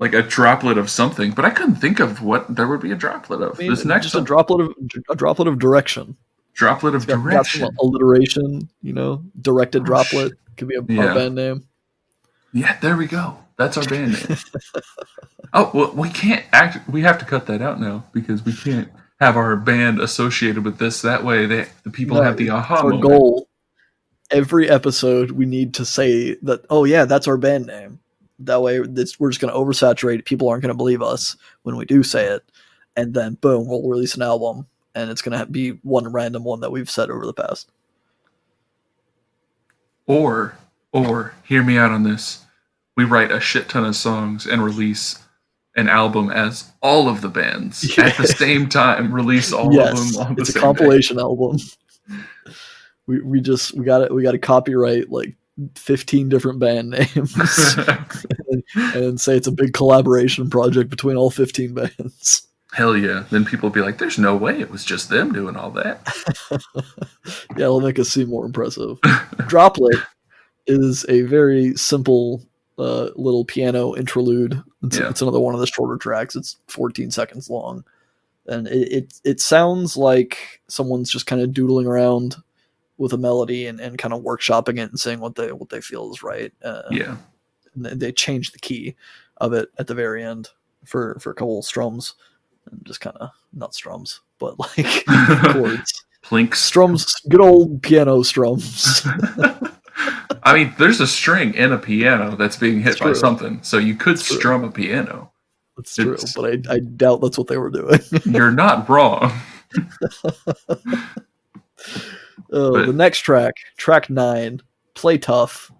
like a droplet of something, but I couldn't think of what there would be a droplet of. I This mean, next just song, a droplet of direction. droplet It's of got some direction. alliteration, directed Oh, droplet could be our yeah, band name. yeah. There we go. That's our band name. Oh well, we can't act. We have to cut that out now because we can't have our band associated with this. That way, the people No, have the aha our moment. goal. Every episode, we need to say that. Oh yeah, that's our band name. That way, we're just going to oversaturate. People aren't going to believe us when we do say it, and then boom, we'll release an album, and it's going to be one random one that we've said over the past. Or hear me out on this. We write a shit ton of songs and release an album as all of the bands at the same time. Release all of them on the it's a same compilation album. We got to copyright like 15 different band names and say it's a big collaboration project between all 15 bands. Hell yeah. Then people will be like, there's no way it was just them doing all that. Yeah, it'll make us seem more impressive. Droplet is a very simple little piano interlude. It's another one of the shorter tracks. It's 14 seconds long. And it sounds like someone's just kind of doodling around with a melody and kind of workshopping it and saying what they feel is right. Yeah. And they changed the key of it at the very end for a couple of strums, and just kind of not strums, but like chords. Plinks. Strums, good old piano strums. I mean, there's a string in a piano that's being hit by something, so you could strum a piano. That's true, but I doubt that's what they were doing. You're not wrong. The next track 9, Play Tough.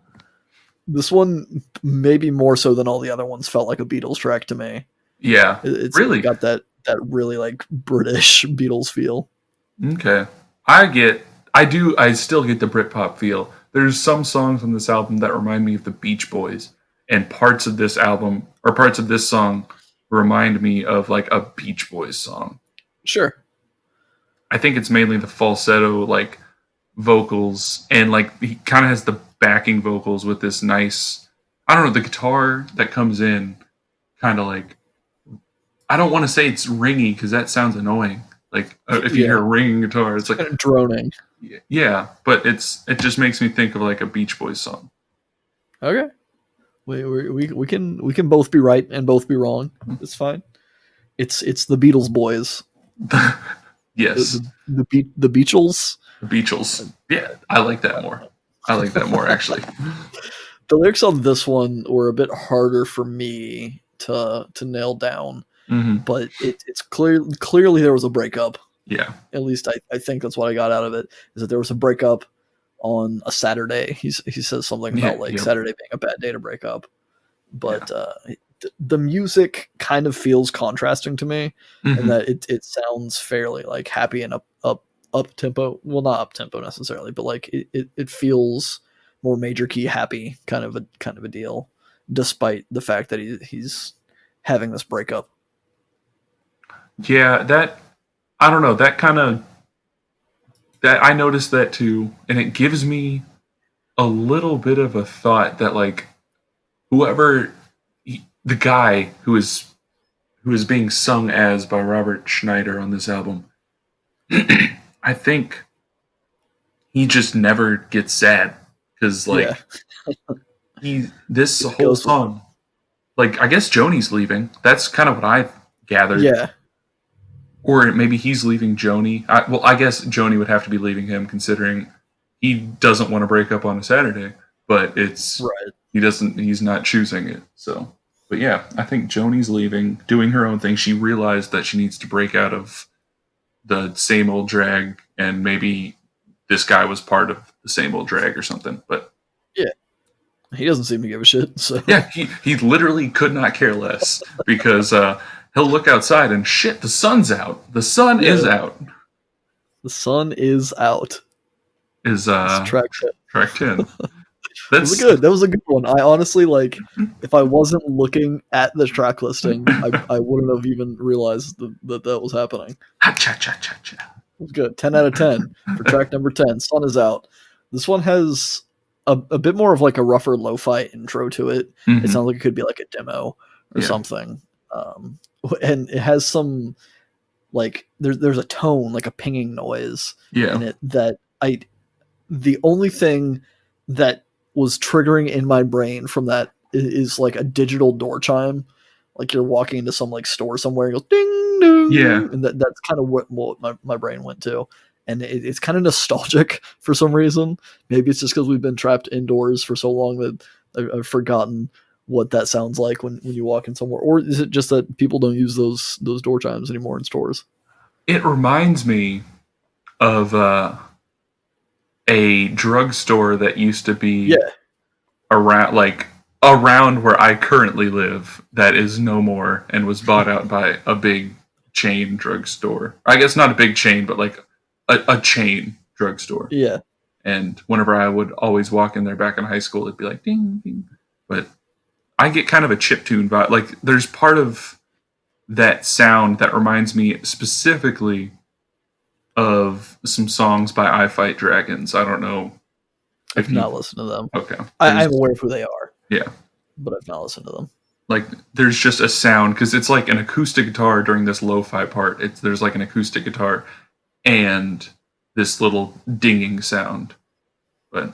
This one, maybe more so than all the other ones, felt like a Beatles track to me. Yeah, It's really got that really like British Beatles feel. Okay, I still get the Britpop feel. There's some songs on this album that remind me of the Beach Boys, and parts of this album or parts of this song remind me of like a Beach Boys song. Sure. I think it's mainly the falsetto like vocals, and like he kind of has the backing vocals with this nice, I don't know, the guitar that comes in kind of like, I don't want to say it's ringy because that sounds annoying. Like if you hear a ringing guitar, it's like kind of droning. Yeah, but it just makes me think of like a Beach Boys song. Okay, we can both be right and both be wrong. It's fine. It's the Beatles boys. Yes, the Beachles. The Beachles. Yeah, I like that more. Actually. The lyrics on this one were a bit harder for me to nail down, but it's clearly there was a breakup. Yeah. At least I think that's what I got out of it, is that there was a breakup on a Saturday. He says something about like Saturday being a bad day to break up, but the music kind of feels contrasting to me, and that it sounds fairly like happy and up tempo. Well, not up tempo necessarily, but like it feels more major key happy kind of a deal, despite the fact that he's having this breakup. Yeah, I don't know, that I noticed that too, and it gives me a little bit of a thought that like the guy who is being sung as by Robert Schneider on this album, I think he just never gets sad because like this whole song, like I guess Joni's leaving. That's kind of what I gathered. Yeah. Or maybe he's leaving Joni. I guess Joni would have to be leaving him, considering he doesn't want to break up on a Saturday. But it's right. He's not choosing it. So, but yeah, I think Joni's leaving, doing her own thing. She realized that she needs to break out of the same old drag, and maybe this guy was part of the same old drag or something. But yeah, he doesn't seem to give a shit. So yeah, he literally could not care less because. He'll look outside and shit, the sun's out. The sun is out. The sun is out. Is track 10. That was That's good. That was a good one. I honestly like. If I wasn't looking at the track listing, I wouldn't have even realized that was happening. ha cha cha cha cha. It was good. 10 out of 10 for track number 10. Sun is out. This one has a bit more of like a rougher lo-fi intro to it. It Mhm. sounds like it could be like a demo or Yeah. something. And it has some like there's a tone, like a pinging noise Yeah. in it that the only thing that was triggering in my brain from that is like a digital door chime. Like you're walking into some like store somewhere and it goes ding ding, Yeah. and that's kind of what my brain went to. And it's kind of nostalgic for some reason. Maybe it's just because we've been trapped indoors for so long that I've forgotten what that sounds like when you walk in somewhere. Or is it just that people don't use those door chimes anymore in stores? It reminds me of a drugstore that used to be Yeah, around where I currently live that is no more and was bought out by a big chain drugstore. I guess not a big chain, but like a chain drugstore. yeah. And whenever I would always walk in there back in high school, it'd be like ding ding. But I get kind of a chiptune vibe. Like there's part of that sound that reminds me specifically of some songs by I Fight Dragons. I don't know if I've you. not listened to them. Okay. I'm aware of who they are, Yeah. but I've not listened to them. Like there's just a sound because it's like an acoustic guitar during this lo-fi part. There's like an acoustic guitar and this little dinging sound. But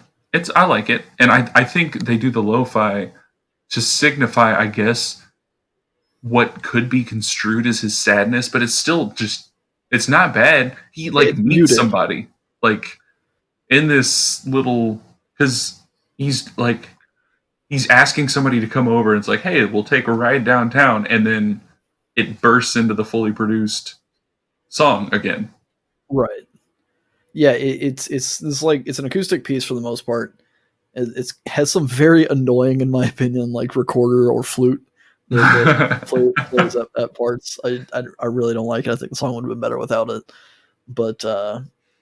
I like it, and I think they do the lo-fi to signify, I guess, what could be construed as his sadness, but it's still just it's not bad. He like It's meets muted. somebody like in this little because he's asking somebody to come over and it's like, hey, we'll take a ride downtown, and then it bursts into the fully produced song again. Right. Yeah, it's like it's an acoustic piece for the most part. It has some very annoying, in my opinion, like recorder or flute that plays at parts. I really don't like it. I think the song would have been better without it. But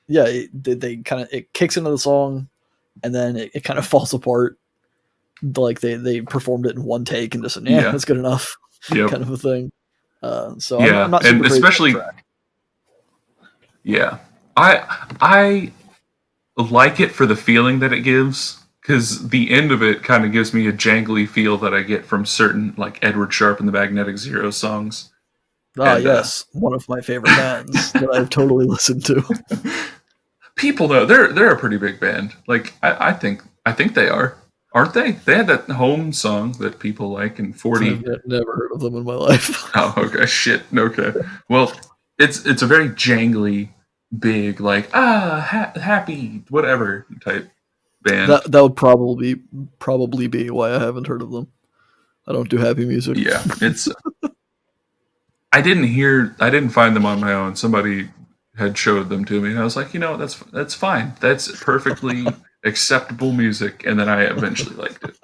yeah, they kind of it kicks into the song and then it kind of falls apart. Like they performed it in one take and just said, Yeah. that's good enough, Yep. kind of a thing. So Yeah, I'm not and super crazy especially about the track. yeah, I like it for the feeling that it gives because the end of it kind of gives me a jangly feel that I get from certain like Edward Sharpe and the Magnetic Zero songs. Ah, And yes, one of my favorite bands that I've totally listened to. people know they're a pretty big band. Like I think they are, aren't they? They had that home song that people like in 40. I've never heard of them in my life. Oh, okay, shit. Okay, well, it's a very jangly, big like happy whatever type band. That would probably be why I haven't heard of them. I don't do happy music. Yeah, it's. I didn't find them on my own. Somebody had showed them to me, and I was like, that's fine. That's perfectly acceptable music. And then I eventually liked it.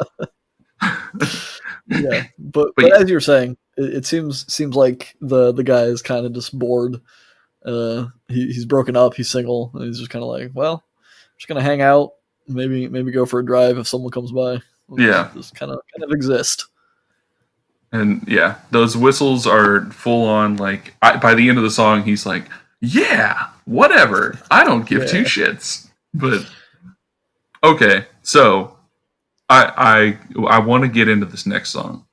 Yeah, but But as you're saying, it seems like the guy is kind of just bored. He's broken up. He's single, and he's just kind of like, well, I'm just gonna hang out. Maybe go for a drive if someone comes by. yeah, Just kind of exist. and yeah, those whistles are full on. Like by the end of the song, he's like, "Yeah, whatever. I don't give two Yeah. shits." But okay, so I want to get into this next song.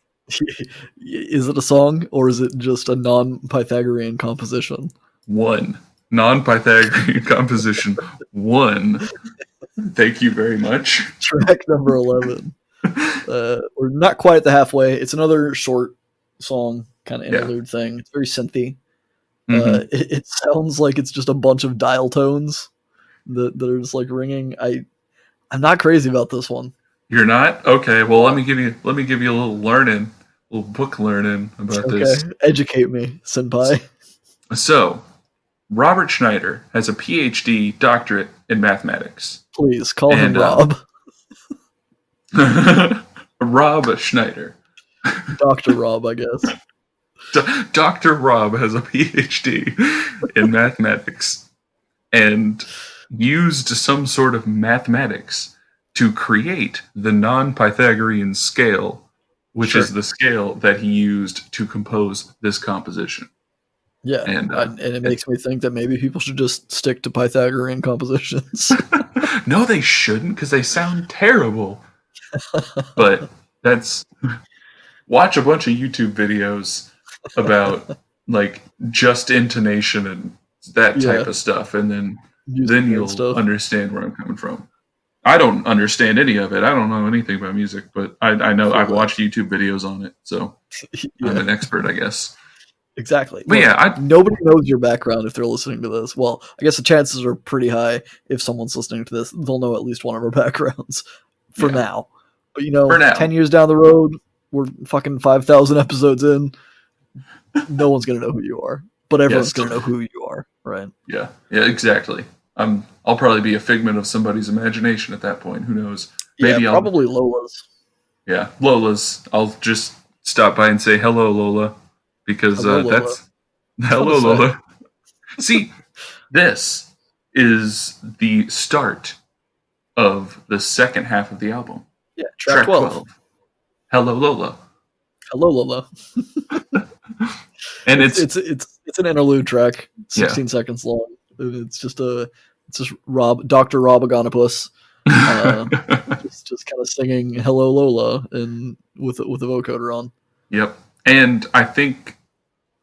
Is it a song or is it just a non-Pythagorean composition? One non-Pythagorean composition. One. Thank you very much. Track number 11. We're not quite at the halfway. It's another short song, kind of interlude thing. It's very synthy. Mhm. It sounds like it's just a bunch of dial tones that are just like ringing. I'm not crazy about this one. You're not? Okay. Well, let me give you a little book learning about this. Educate me, senpai. So, Robert Schneider has a PhD doctorate in mathematics. Please call him And, Rob. Rob Schneider. Dr. Rob, I guess. Dr. Rob has a PhD in mathematics and used some sort of mathematics to create the non-Pythagorean scale, which Sure. is the scale that he used to compose this composition. Yeah, And and it makes me think that maybe people should just stick to Pythagorean compositions. no, they shouldn't because they sound terrible. But that's watch a bunch of YouTube videos about like just intonation and that Yeah, type of stuff, and music then and you'll stuff. understand where I'm coming from. I don't understand any of it. I don't know anything about music, but I know Feel I've that. watched YouTube videos on it, so I'm Yeah, an expert, I guess. exactly. But Look, yeah, I nobody knows your background if they're listening to this. Well, I guess the chances are pretty high if someone's listening to this, they'll know at least one of our backgrounds for yeah now. But for 10 now, years down the road, we're fucking 5,000 episodes in. No one's going to know who you are, but everyone's yes, going to know who you are, right? yeah, exactly. I'll probably be a figment of somebody's imagination at that point. Who knows? Yeah, Maybe I'll probably Lola's. Yeah, Lola's. I'll just stop by and say hello, Lola, because Hello, Lola. that's Fun to hello, say. Lola. See, this is the start of the second half of the album. Yeah, track Track 12. 12. Hello, Lola. Hello, Lola. And It's an interlude track, yeah. 16 seconds long. It's just Dr. Rob Agonopoulos, just kind of singing "Hello Lola" and with a vocoder on. Yep. And I think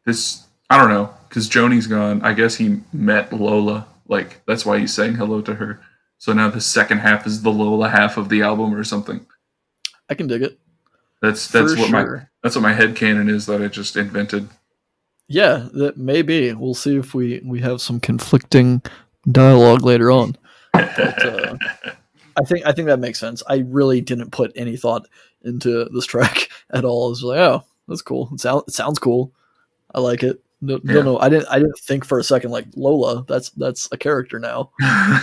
this, I don't know, because Joni's gone. I guess he met Lola. Like, that's why he's saying hello to her. So now the second half is the Lola half of the album or something. I can dig it. That's For what sure. my headcanon is that I just invented. Yeah, that maybe we'll see if we have some conflicting dialogue later on. But I think that makes sense. I really didn't put any thought into this track at all. I was like, oh, that's cool. It sounds cool. I like it. No. I didn't think for a second like Lola. That's a character now.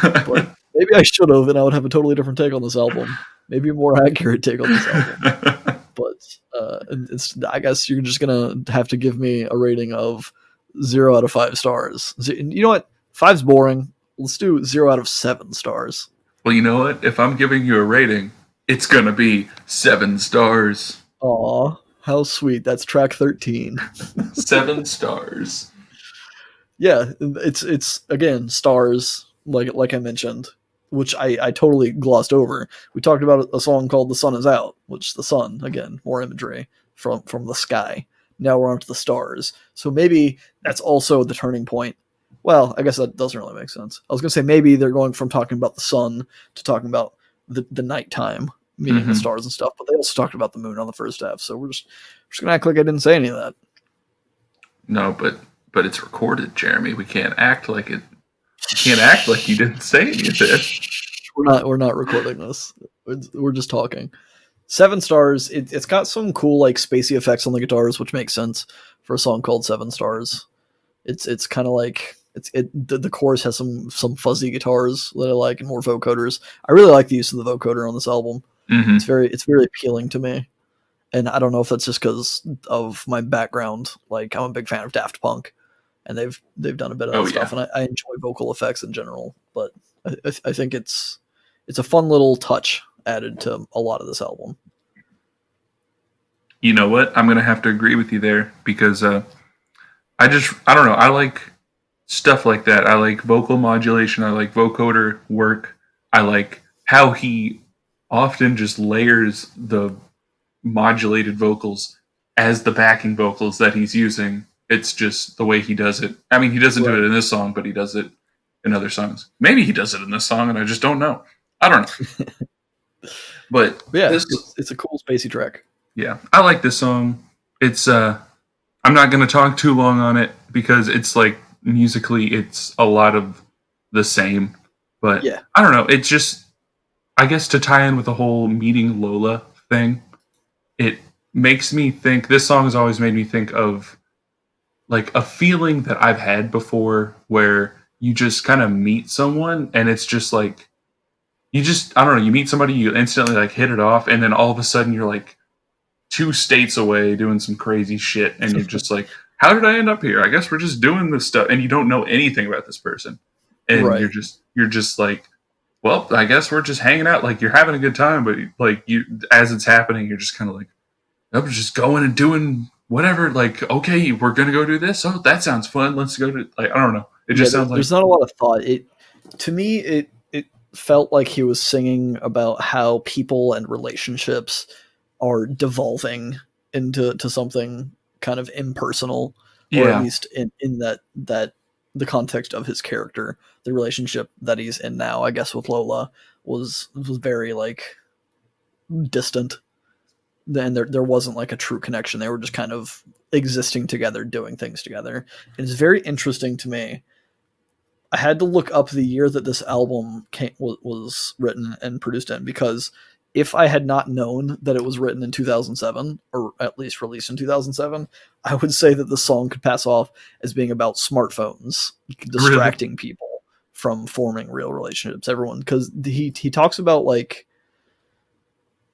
But maybe I should have, and I would have a totally different take on this album. Maybe a more accurate take on this album. But I guess you're just gonna have to give me a rating of 0 out of 5 stars. You know what? 5's boring. Let's do 0 out of 7 stars. Well, you know what? If I'm giving you a rating, it's gonna be 7 stars. Aw, how sweet. That's track 13. 7 stars. Yeah, it's again stars like I mentioned, which I totally glossed over. We talked about a song called "The Sun Is Out," which the sun again, more imagery from the sky. Now we're onto the stars, so maybe that's also the turning point. Well, I guess that doesn't really make sense. I was gonna say maybe they're going from talking about the sun to talking about the nighttime, meaning the stars and stuff. But they also talked about the moon on the first half, so we're just gonna act like I didn't say any of that. No, but it's recorded, Jeremy. We can't act like it. You can't act like you didn't say any of this. We're not recording this. We're just talking. 7 stars. It's got some cool like spacey effects on the guitars, which makes sense for a song called 7 Stars. It's kind of like the chorus has some fuzzy guitars that I like and more vocoders. I really like the use of the vocoder on this album. Mm-hmm. It's very appealing to me. And I don't know if that's just because of my background. Like I'm a big fan of Daft Punk, and they've done a bit of that stuff, and I enjoy vocal effects in general. But I think it's a fun little touch added to a lot of this album. You know what? I'm gonna have to agree with you there because I don't know. I like stuff like that. I like vocal modulation. I like vocoder work. I like how he often just layers the modulated vocals as the backing vocals that he's using. It's just the way he does it. I mean, he doesn't do it in this song, but he does it in other songs. Maybe he does it in this song, and I just don't know. I don't know. But yeah, it's a cool spacey track. Yeah, I like this song. It's I'm not going to talk too long on it because it's like musically it's a lot of the same. But yeah. I don't know. It's just I guess to tie in with the whole meeting Lola thing, it makes me think this song has always made me think of like a feeling that I've had before where you just kind of meet someone and it's just like you just I don't know, you meet somebody, you instantly like hit it off, and then all of a sudden you're like 2 states away doing some crazy shit, and you're just like, how did I end up here? I guess we're just doing this stuff, and you don't know anything about this person, and you're just like well, I guess we're just hanging out. Like you're having a good time, but like you, as it's happening, you're just kind of like, nope, just going and doing whatever. Like, okay, we're gonna go do this. Oh, that sounds fun. Let's go to. Like, I don't know. It Yeah, just sounds like there's not a lot of thought. It to me it felt like he was singing about how people and relationships are devolving into something kind of impersonal, or at yeah, least in that the context of his character, the relationship that he's in now, I guess with Lola was very like distant. Then there wasn't like a true connection. They were just kind of existing together, doing things together. It's very interesting to me. I had to look up the year that this album was written and produced in, because if I had not known that it was written in 2007, or at least released in 2007, I would say that the song could pass off as being about smartphones really, distracting people from forming real relationships. Everyone, because he talks about like,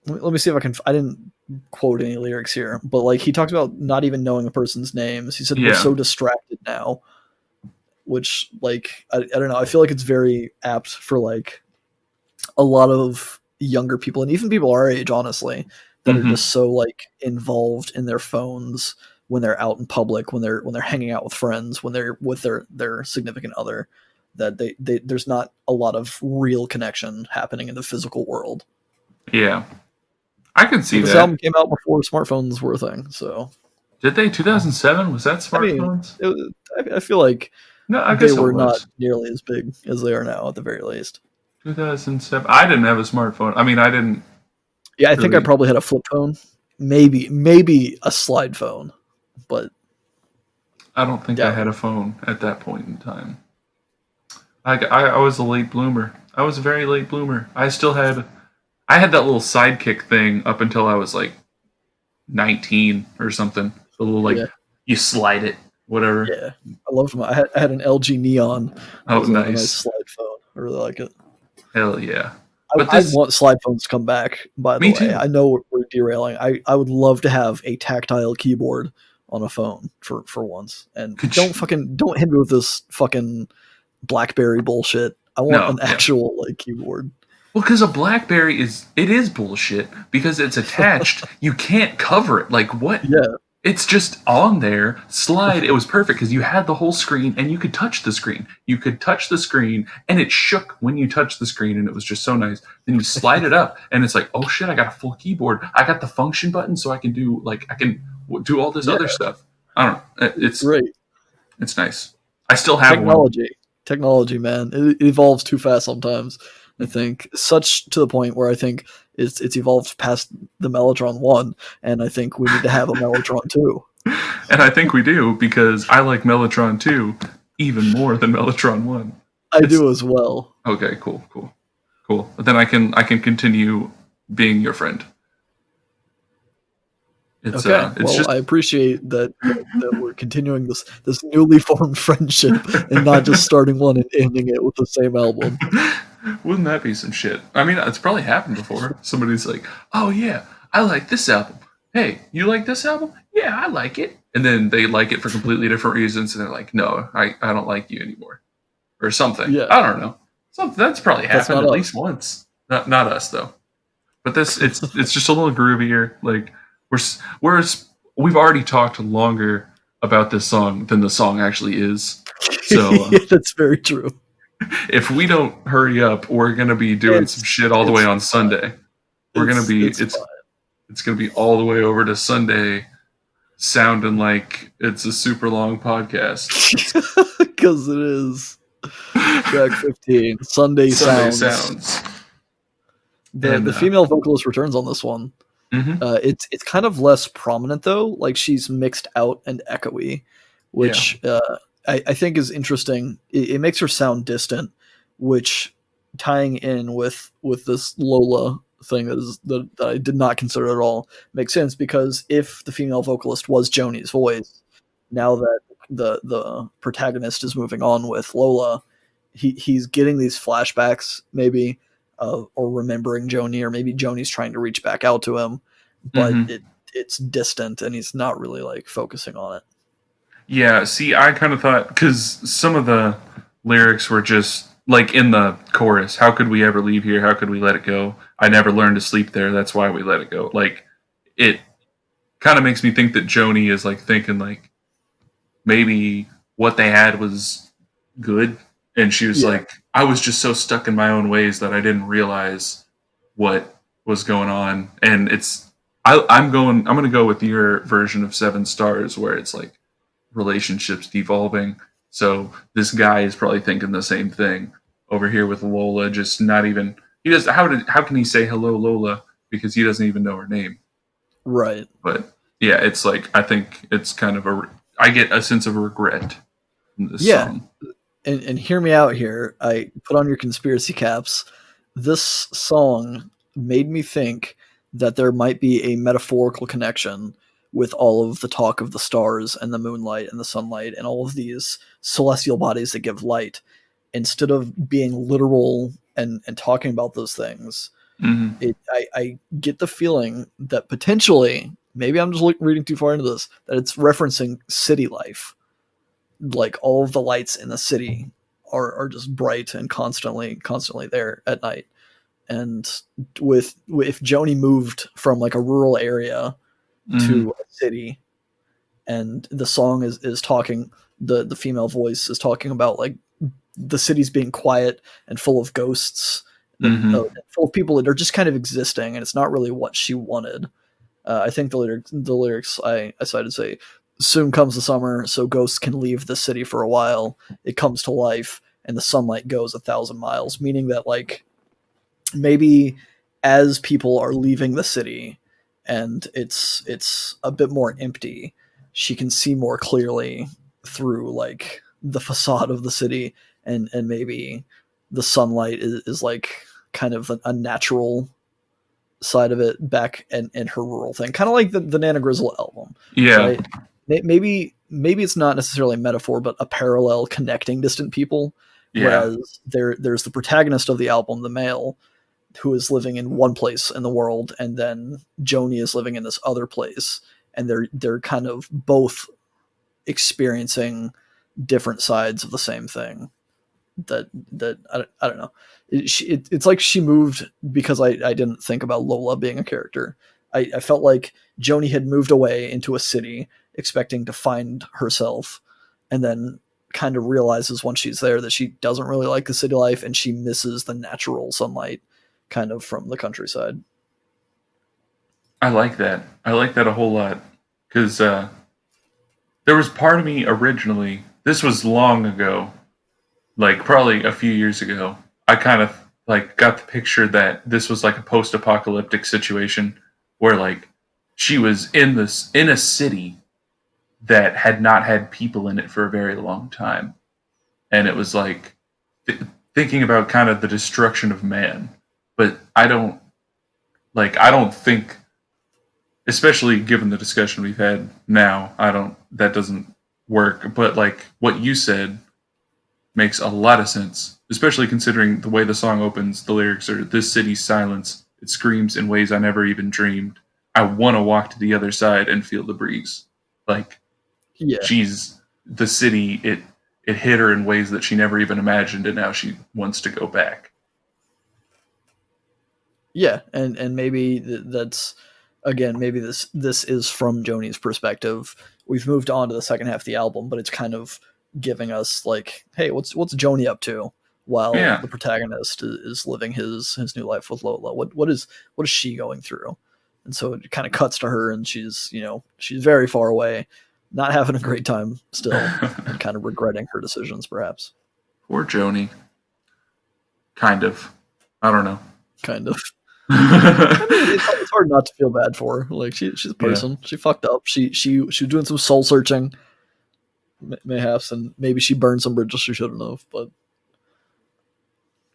let me see if I can. I didn't quote any lyrics here, but like he talks about not even knowing a person's names. He said we're yeah, so distracted now, which like I don't know. I feel like it's very apt for like a lot of younger people and even people our age, honestly, that are hmm just so like involved in their phones when they're out in public, when they're hanging out with friends, when they're with their significant other, that they there's not a lot of real connection happening in the physical world. yeah. I can see But this that. album came out before smartphones were a thing, so Did they? 2007? Was that I mean, smartphones? I feel like No, I they guess it were not was. nearly as big as they are now, at the very least. 2007. I didn't have a smartphone. I mean, I didn't Yeah, I think I really. probably had a flip phone, maybe a slide phone, but I don't think I doubt had it. a phone at that point in time. I was a late bloomer. I was a very late bloomer. I had that little sidekick thing up until I was like 19 or something. The little like Yeah, you slide it, whatever. yeah. I loved my. I had an LG Neon. That Oh, was a nice nice. slide phone. I really like it. Hell yeah. But I this, want slide phones to come back. By the me way, too. I know we're derailing. I would love to have a tactile keyboard on a phone for once. And Could you, don't hit me with this fucking BlackBerry bullshit. I want no, an yeah. actual like keyboard. Well, because a BlackBerry is bullshit because it's attached. You can't cover it. Like what? Yeah, It's just on there. Slide. It was perfect because you had the whole screen and you could touch the screen. You could touch the screen and it shook when you touched the screen and it was just so nice. Then you slide it up and it's like, oh shit, I got a full keyboard. I got the function button so I can do like I can do all this yeah, other stuff. I don't know. it's great. It's nice. I still have one. Technology, technology, man, it evolves too fast sometimes. I think such to the point where I think it's evolved past the Mellotron one, and I think we need to have a Mellotron two. And I think we do because I like Mellotron 2 even more than Mellotron 1. I It's do as well. okay, cool. But then I can continue being your friend. Okay, It's well, just I appreciate that we're continuing this newly formed friendship and not just starting one and ending it with the same album. wouldn't that be some shit? I mean, it's probably happened before. Somebody's like, "Oh yeah, I like this album. Hey, you like this album? Yeah, I like it." And then they like it for completely different reasons, and they're like, "No, I don't like you anymore," or something. Yeah, I don't know. Something that's probably that's happened not at least us. once. Not us though. But this it's just a little groovier. Like we're we're we've already talked longer about this song than the song actually is. So Yeah, that's very true. if we don't hurry up, we're gonna be doing some It's shit all the way it's on Sunday. We're gonna be it's fine. it's gonna be all the way over to Sunday, sounding like it's a super long podcast. Because it is track 15, Sunday Sunday Sounds. sounds, The and the female vocalist returns on this one. mhm, It's kind of less prominent though. Like she's mixed out and echoey, yeah, which I think is interesting. It makes her sound distant, which tying in with this Lola thing that I did not consider at all makes sense, because if the female vocalist was Joni's voice, now that the protagonist is moving on with Lola, he's getting these flashbacks maybe, or remembering Joni, or maybe Joni's trying to reach back out to him, but mhm. it's distant and he's not really like focusing on it. Yeah, see, I kind of thought because some of the lyrics were just like in the chorus, how could we ever leave here? How could we let it go? I never learned to sleep there. That's why we let it go. Like it kind of makes me think that Joni is like thinking like maybe what they had was good, and she was Yeah, like, I was just so stuck in my own ways that I didn't realize what was going on. And I'm gonna go with your version of Seven Stars, where it's like relationships devolving. So this guy is probably thinking the same thing over here with Lola, just not even he does how can he say hello Lola because he doesn't even know her name. right. But yeah, it's like I think it's kind of I get a sense of regret in this Yeah, song. and hear me out here. I put on your conspiracy caps. This song made me think that there might be a metaphorical connection with all of the talk of the stars and the moonlight and the sunlight and all of these celestial bodies that give light. Instead of being literal and talking about those things, Hmm. I get the feeling that potentially, maybe I'm just reading too far into this, that it's referencing city life. Like all of the lights in the city are just bright and constantly there at night. And with if Joni moved from like a rural area Hmm. to a city, and the song is talking, the female voice is talking about like the city's being quiet and full of ghosts, that Hmm. full of people that are just kind of existing, and it's not really what she wanted. I think the lyrics I cited say, "Soon comes the summer, so ghosts can leave the city for a while. It comes to life, and the sunlight goes 1,000 miles." Meaning that like maybe as people are leaving the city and it's a bit more empty, she can see more clearly through like the facade of the city, and maybe the sunlight is like kind of a natural side of it back in her rural thing, kind of like the Nana Grizzle album, Yeah. right? Maybe it's not necessarily a metaphor, but a parallel connecting distant people. Yeah. Whereas there's the protagonist of the album, the male, who is living in one place in the world, and then Joni is living in this other place, and they're kind of both experiencing different sides of the same thing. That I don't know. It's like she moved because I didn't think about Lola being a character. I felt like Joni had moved away into a city expecting to find herself, and then kind of realizes once she's there that she doesn't really like the city life, and she misses the natural sunlight kind of from the countryside. I like that. I like that a whole lot because there was part of me originally. This was long ago, like probably a few years ago. I kind of like got the picture that this was like a post-apocalyptic situation where like she was in a city that had not had people in it for a very long time, and it was like th- thinking about kind of the destruction of man. But I don't think, especially given the discussion we've had now, I don't that doesn't work. But like what you said makes a lot of sense, especially considering the way the song opens. The lyrics are this city's silence. It screams in ways I never even dreamed. I want to walk to the other side and feel the breeze. Like Yeah, she's the city. It hit her in ways that she never even imagined, and now she wants to go back. yeah, and maybe that's, again, maybe this is from Joni's perspective. We've moved on to the second half of the album, but it's kind of giving us like, hey, what's Joni up to while Yeah, the protagonist is living his new life with Lola? What is she going through? And so it kind of cuts to her, and she's very far away, not having a great time still, and kind of regretting her decisions, perhaps. poor Joni. Kind of. I don't know. Kind of. I mean, it's hard not to feel bad for her. Like she's a Yeah, person. She fucked up. She was doing some soul searching, mayhaps, and maybe she burned some bridges she shouldn't have. But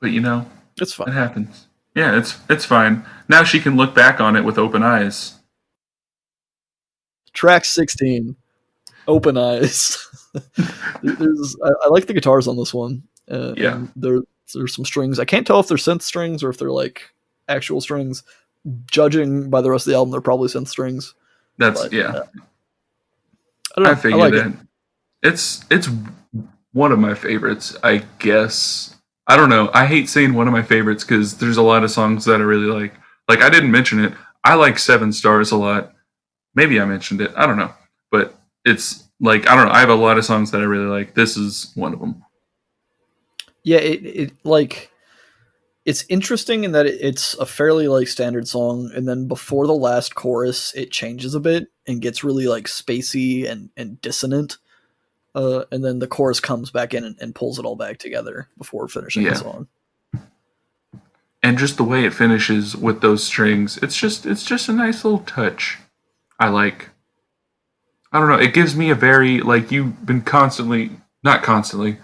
but you know, it's fine. it happens. Yeah, it's fine. Now she can look back on it with open eyes. Track 16, Open Eyes. I like the guitars on this one, Yeah, and there's some strings. I can't tell if they're synth strings or if they're like actual strings. Judging by the rest of the album, they're probably synth strings. that's But yeah. I don't I know. I figured like it. that. It's one of my favorites, I guess. I don't know. I hate saying one of my favorites because there's a lot of songs that I really like. Like I didn't mention it. I like Seven Stars a lot. Maybe I mentioned it. I don't know. But it's like I don't know. I have a lot of songs that I really like. This is one of them. Yeah, it like it's interesting in that it's a fairly like standard song, and then before the last chorus, it changes a bit and gets really like spacey and dissonant. And then the chorus comes back in and pulls it all back together before finishing the Yeah. song. And just the way it finishes with those strings, it's just a nice little touch. I like. I don't know. It gives me a very like you've been constantly, not constantly,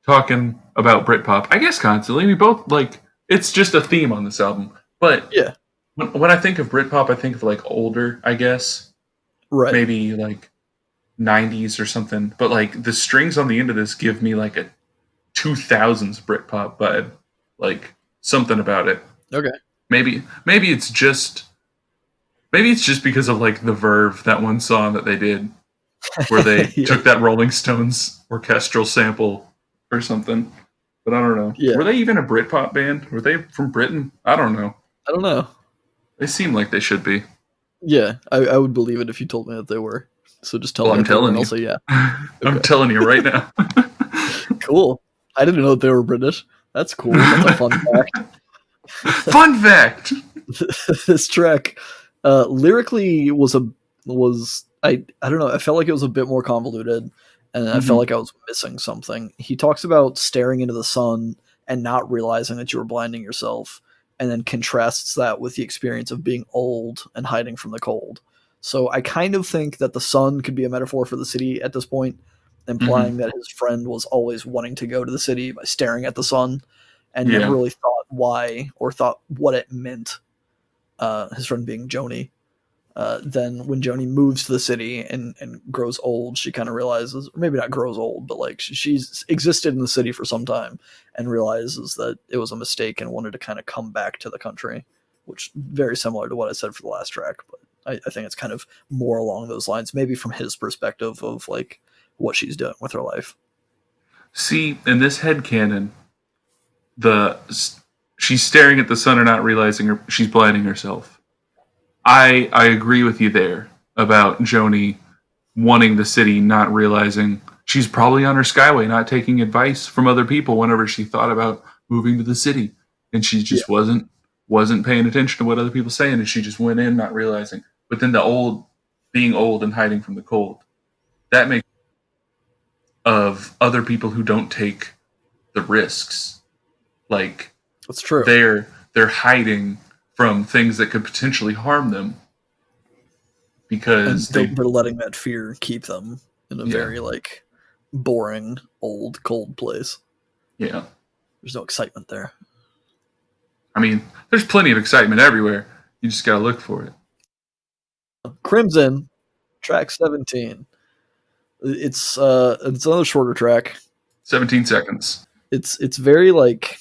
talking about Britpop. I guess constantly. We both like it's just a theme on this album. But Yeah, when I think of Britpop, I think of like older. I guess right. maybe like '90s or something. But like the strings on the end of this give me like a 2000s Britpop vibe. Like something about it. Okay. Maybe it's just because of like the Verve, that one song that they did where they Yeah, took that Rolling Stones orchestral sample or something. But I don't know. yeah. Were they even a Britpop band? Were they from Britain? I don't know. I don't know. They seem like they should be. Yeah, I would believe it if you told me that they were. So just tell Well, me I'm if they were, telling and I'll you. say yeah. I'm Okay. telling you right now. Cool. I didn't know that they were British. That's cool. That's a fun fact. Fun fact. This track, lyrically was I don't know. I felt like it was a bit more convoluted, and I felt Hmm. like I was missing something. He talks about staring into the sun and not realizing that you were blinding yourself, and then contrasts that with the experience of being old and hiding from the cold. So I kind of think that the sun could be a metaphor for the city at this point, implying Hmm. that his friend was always wanting to go to the city by staring at the sun and never Yeah. really thought why or thought what it meant, his friend being Joni. Then when Joni moves to the city and grows old, she kind of realizes, or maybe not grows old, but like she's existed in the city for some time and realizes that it was a mistake and wanted to kind of come back to the country, which very similar to what I said for the last track. But I think it's kind of more along those lines, maybe from his perspective of like what she's doing with her life. See, in this headcanon, the she's staring at the sun and not realizing she's blinding herself. I agree with you there about Joni wanting the city, not realizing she's probably on her skyway, not taking advice from other people whenever she thought about moving to the city, and she Yeah, just wasn't paying attention to what other people saying, and she just went in not realizing. But then the old being old and hiding from the cold, that makes of other people who don't take the risks, like that's true. they're hiding from things that could potentially harm them And because they they're letting that fear keep them in a yeah very like boring, old, cold place. yeah. There's no excitement there. I mean, there's plenty of excitement everywhere. You just gotta look for it. Crimson, track 17. It's another shorter track. 17 seconds. It's very like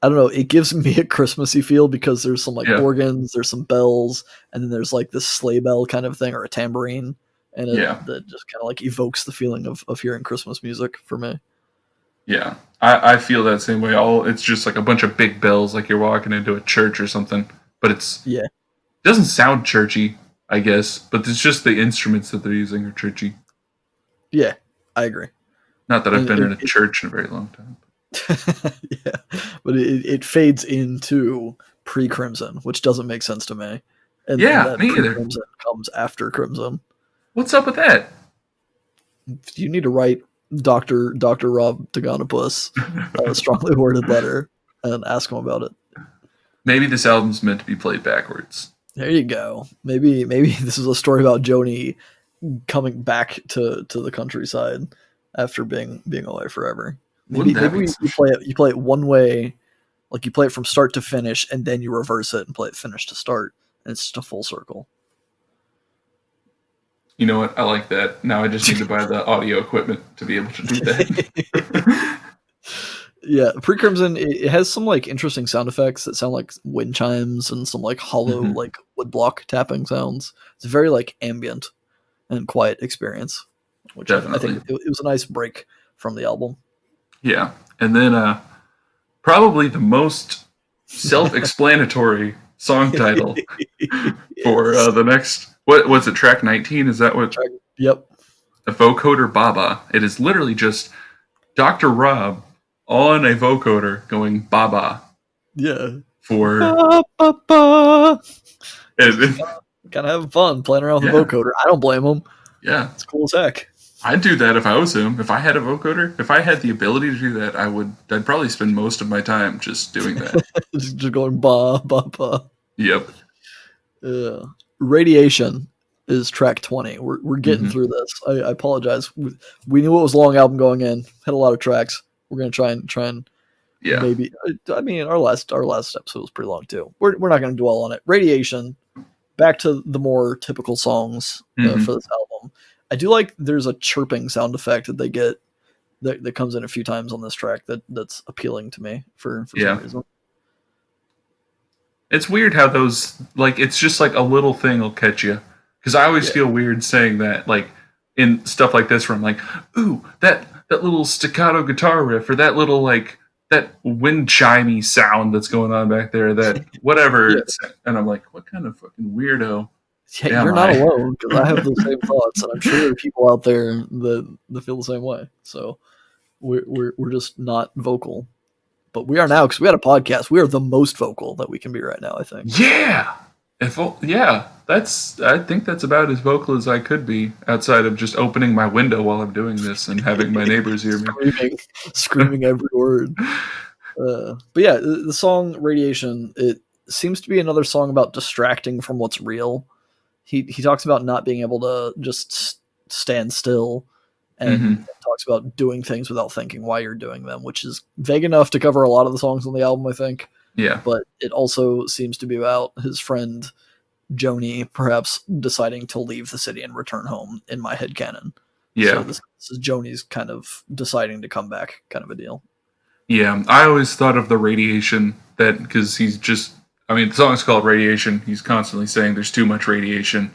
I don't know, it gives me a Christmassy feel because there's some like Yeah, organs, there's some bells, and then there's like this sleigh bell kind of thing or a tambourine and it yeah, that just kind of like evokes the feeling of hearing Christmas music for me. yeah. I feel that same way. All it's just like a bunch of big bells, like you're walking into a church or something. But Yeah. it doesn't sound churchy, I guess. But it's just the instruments that they're using are churchy. Yeah. I agree. Not that I've And been in a church in a very long time. yeah, but it fades into pre Crimson, which doesn't make sense to me, and Yeah, that me pre either. Crimson comes after Crimson. What's up with that? You need to write Doctor Rob Taganopoulos a strongly worded letter and ask him about it. Maybe this album's meant to be played backwards. There you go. Maybe this is a story about Joni coming back to the countryside after being away forever. Wouldn't that Maybe be some you shit? play it one way, like you play it from start to finish, and then you reverse it and play it finish to start, and it's just a full circle. You know what? I like that. Now I just need to buy the audio equipment to be able to do that. Yeah, Pre Crimson it has some like interesting sound effects that sound like wind chimes and some like hollow Hmm. like woodblock tapping sounds. It's a very like ambient and quiet experience, which I think Definitely. it was a nice break from the album. Yeah. And then probably the most self-explanatory song title for Yes. the next. What was it? Track 19? Is that what? Yep. A vocoder Baba. It is literally just Dr. Rob on a vocoder going Baba Yeah. for. Ba, ba, ba. Just And, kind of having fun playing around with the yeah, vocoder. I don't blame him. yeah. It's cool as heck. I'd do that if I was him. If I had a vocoder, if I had the ability to do that, I would. I'd probably spend most of my time just doing that. Just going ba ba ba. Yep. Radiation is track 20. We're getting Hmm. through this. I apologize. We knew it was a long album going in. Had a lot of tracks. We're gonna try and Yeah. maybe. I mean, our last episode was pretty long too. We're not gonna dwell on it. Radiation. Back to the more typical songs Hmm. for this album. I do like there's a chirping sound effect that they get that comes in a few times on this track that's appealing to me for some Yeah. reason. It's weird how those like it's just like a little thing will catch you. Because I always Yeah. feel weird saying that like in stuff like this where I'm like, ooh, that little staccato guitar riff or that little like that wind chimey sound that's going on back there, that whatever Yeah. it's, and I'm like, what kind of fucking weirdo Yeah, am you're not I? alone because I have those same thoughts, and I'm sure there are people out there that feel the same way. So we're just not vocal, but we are now because we had a podcast. We are the most vocal that we can be right now. I think. Yeah. Yeah, that's I think that's about as vocal as I could be outside of just opening my window while I'm doing this and having my neighbors hear me. Screaming every word. But yeah, the song "Radiation" it seems to be another song about distracting from what's real. He talks about not being able to just stand still, and Hmm. talks about doing things without thinking why you're doing them, which is vague enough to cover a lot of the songs on the album, I think. Yeah. But it also seems to be about his friend Joni perhaps deciding to leave the city and return home in my head canon. So Yeah. this is Joni's kind of deciding to come back kind of a deal. Yeah, I always thought of the radiation that because he's just, I mean, the song's called Radiation. He's constantly saying there's too much radiation.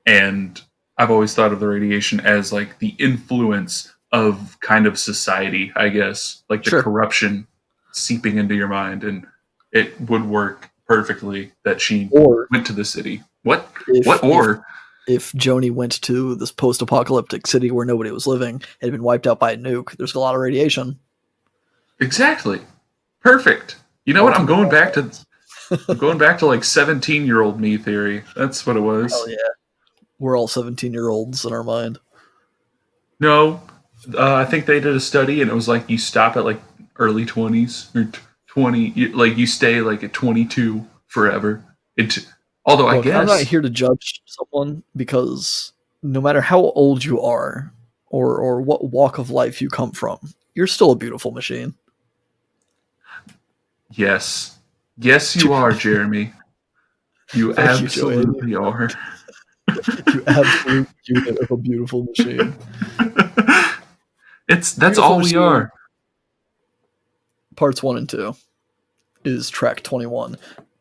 And I've always thought of the radiation as like the influence of kind of society, I guess, like the Sure. corruption seeping into your mind. And it would work perfectly that she Or went to the city. What? if What or? if Joni went to this post-apocalyptic city where nobody was living, it had been wiped out by a nuke. There's a lot of radiation. Exactly. Perfect. You know what? Ultimate balance. I'm going back to like 17-year-old me theory. That's what it Hell was. yeah. We're all 17-year-olds in our mind. No, I think they did a study and it was like you stop at like early 20s or 20, like you stay like at 22 forever. It, although I Look, I'm not guess, here to judge someone because no matter how old you are or what walk of life you come from, you're still a beautiful machine. yes. Yes, you are, Jeremy. You Thank you, Joey. absolutely are. You absolute unit of a beautiful machine. That's Beautiful all we Machine are. parts 1 and 2 is track 21.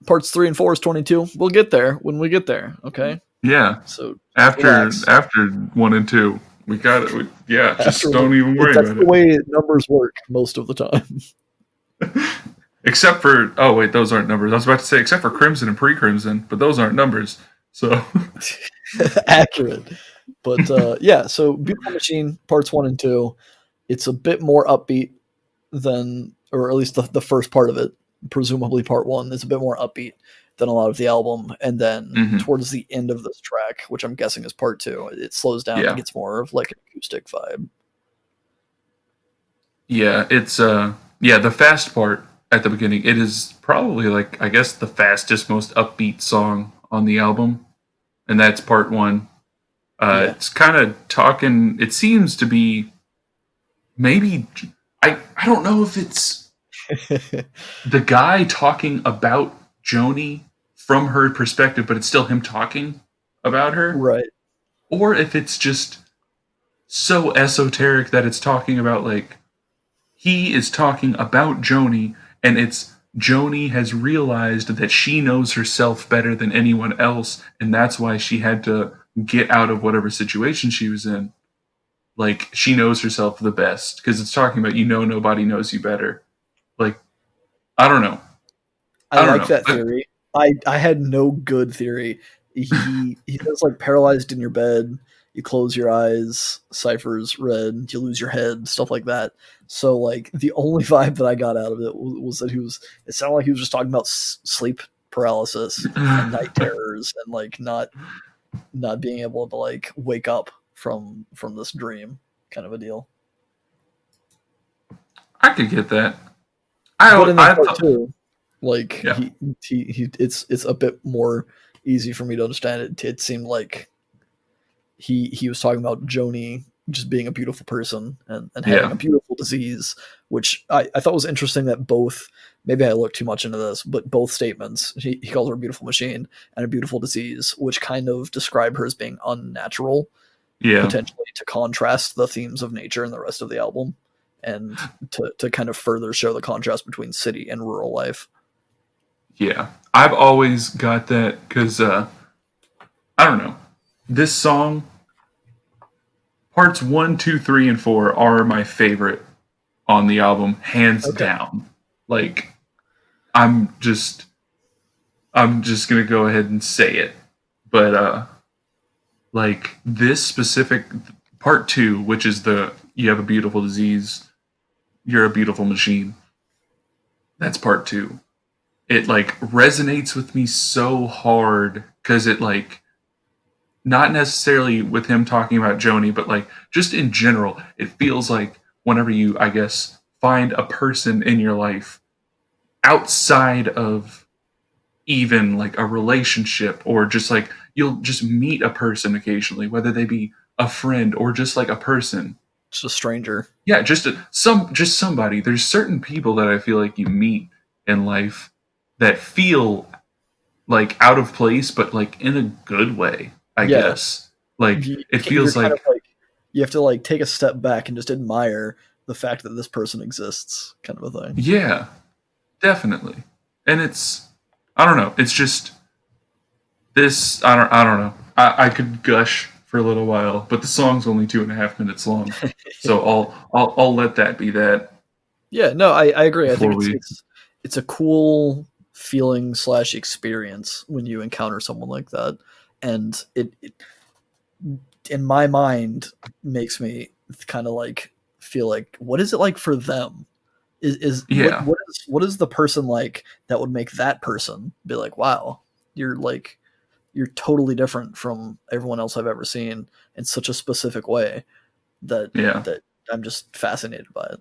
Parts 3 and 4 is 22. We'll get there when we get there, okay? Yeah. So just After relax. 1 and 2, we got it. Yeah, After just don't even worry that's about the it. way numbers work most of the time. Except for wait, those aren't numbers. I was about to say except for Crimson and Pre-Crimson, but those aren't numbers. So Accurate. But yeah, so Beautiful Machine parts 1 and 2, it's a bit more upbeat than, or at least the first part of it, presumably part 1 is a bit more upbeat than a lot of the album, and then mhm, towards the end of this track, which I'm guessing is part 2, it slows down and yeah, gets more of like an acoustic vibe. yeah, it's yeah, the fast part at the beginning. It is probably like I guess the fastest, most upbeat song on the album, and that's part 1. Yeah. It's kind of talking. It seems to be maybe I don't know if it's the guy talking about Joni from her perspective, but it's still him talking about her, Right. or if it's just so esoteric that it's talking about like he is talking about Joni, and it's Joni has realized that she knows herself better than anyone else, and that's why she had to get out of whatever situation she was in. Like she knows herself the best because it's talking about nobody knows you better. Like I don't know. I I don't like know. that theory. I had no good theory. He says like paralyzed in your bed, you close your eyes, ciphers read, you lose your head, stuff like that. So like the only vibe that I got out of it was that he was. It sounded like he was just talking about sleep paralysis and night terrors and like not being able to like wake up from this dream kind of a deal. I could get that. But in then I part thought, two, like yeah, it's a bit more easy for me to understand. It seemed like he was talking about Joni just being a beautiful person and having yeah, a beautiful disease, which I thought was interesting that both, maybe I looked too much into this, but both statements, he calls her a beautiful machine and a beautiful disease, which kind of describe her as being unnatural, yeah, potentially to contrast the themes of nature in the rest of the album and to kind of further show the contrast between city and rural life. yeah. I've always got that because I don't know. This song, parts one, two, three, and four are my favorite on the album, hands Okay. down. Like I'm just I'm just gonna go ahead and say it. But like this specific part two, which is the you have a beautiful disease, you're a beautiful machine. That's part two. It like resonates with me so hard because it like not necessarily with him talking about Joni, but like just in general, it feels like whenever you, I guess, find a person in your life outside of even like a relationship or just like you'll just meet a person occasionally, whether they be a friend or just like a person. Just a stranger. Yeah, just somebody. There's certain people that I feel like you meet in life that feel like out of place, but like in a good way, I Yeah. guess. Like it You're feels kind of like like, you have to like take a step back and just admire the fact that this person exists, kind of a thing. yeah, definitely. And it's I don't know. It's just this I don't know. I could gush for a little while, but the song's only 2.5 minutes long, so I'll let that be that Yeah, no, I agree. I think before we. it's a cool feeling slash experience when you encounter someone like that, and it in my mind makes me kind of like feel like, what is it like for them? Is Yeah, what is the person like that would make that person be like, wow, you're like, you're totally different from everyone else I've ever seen in such a specific way that yeah, that I'm just fascinated by it.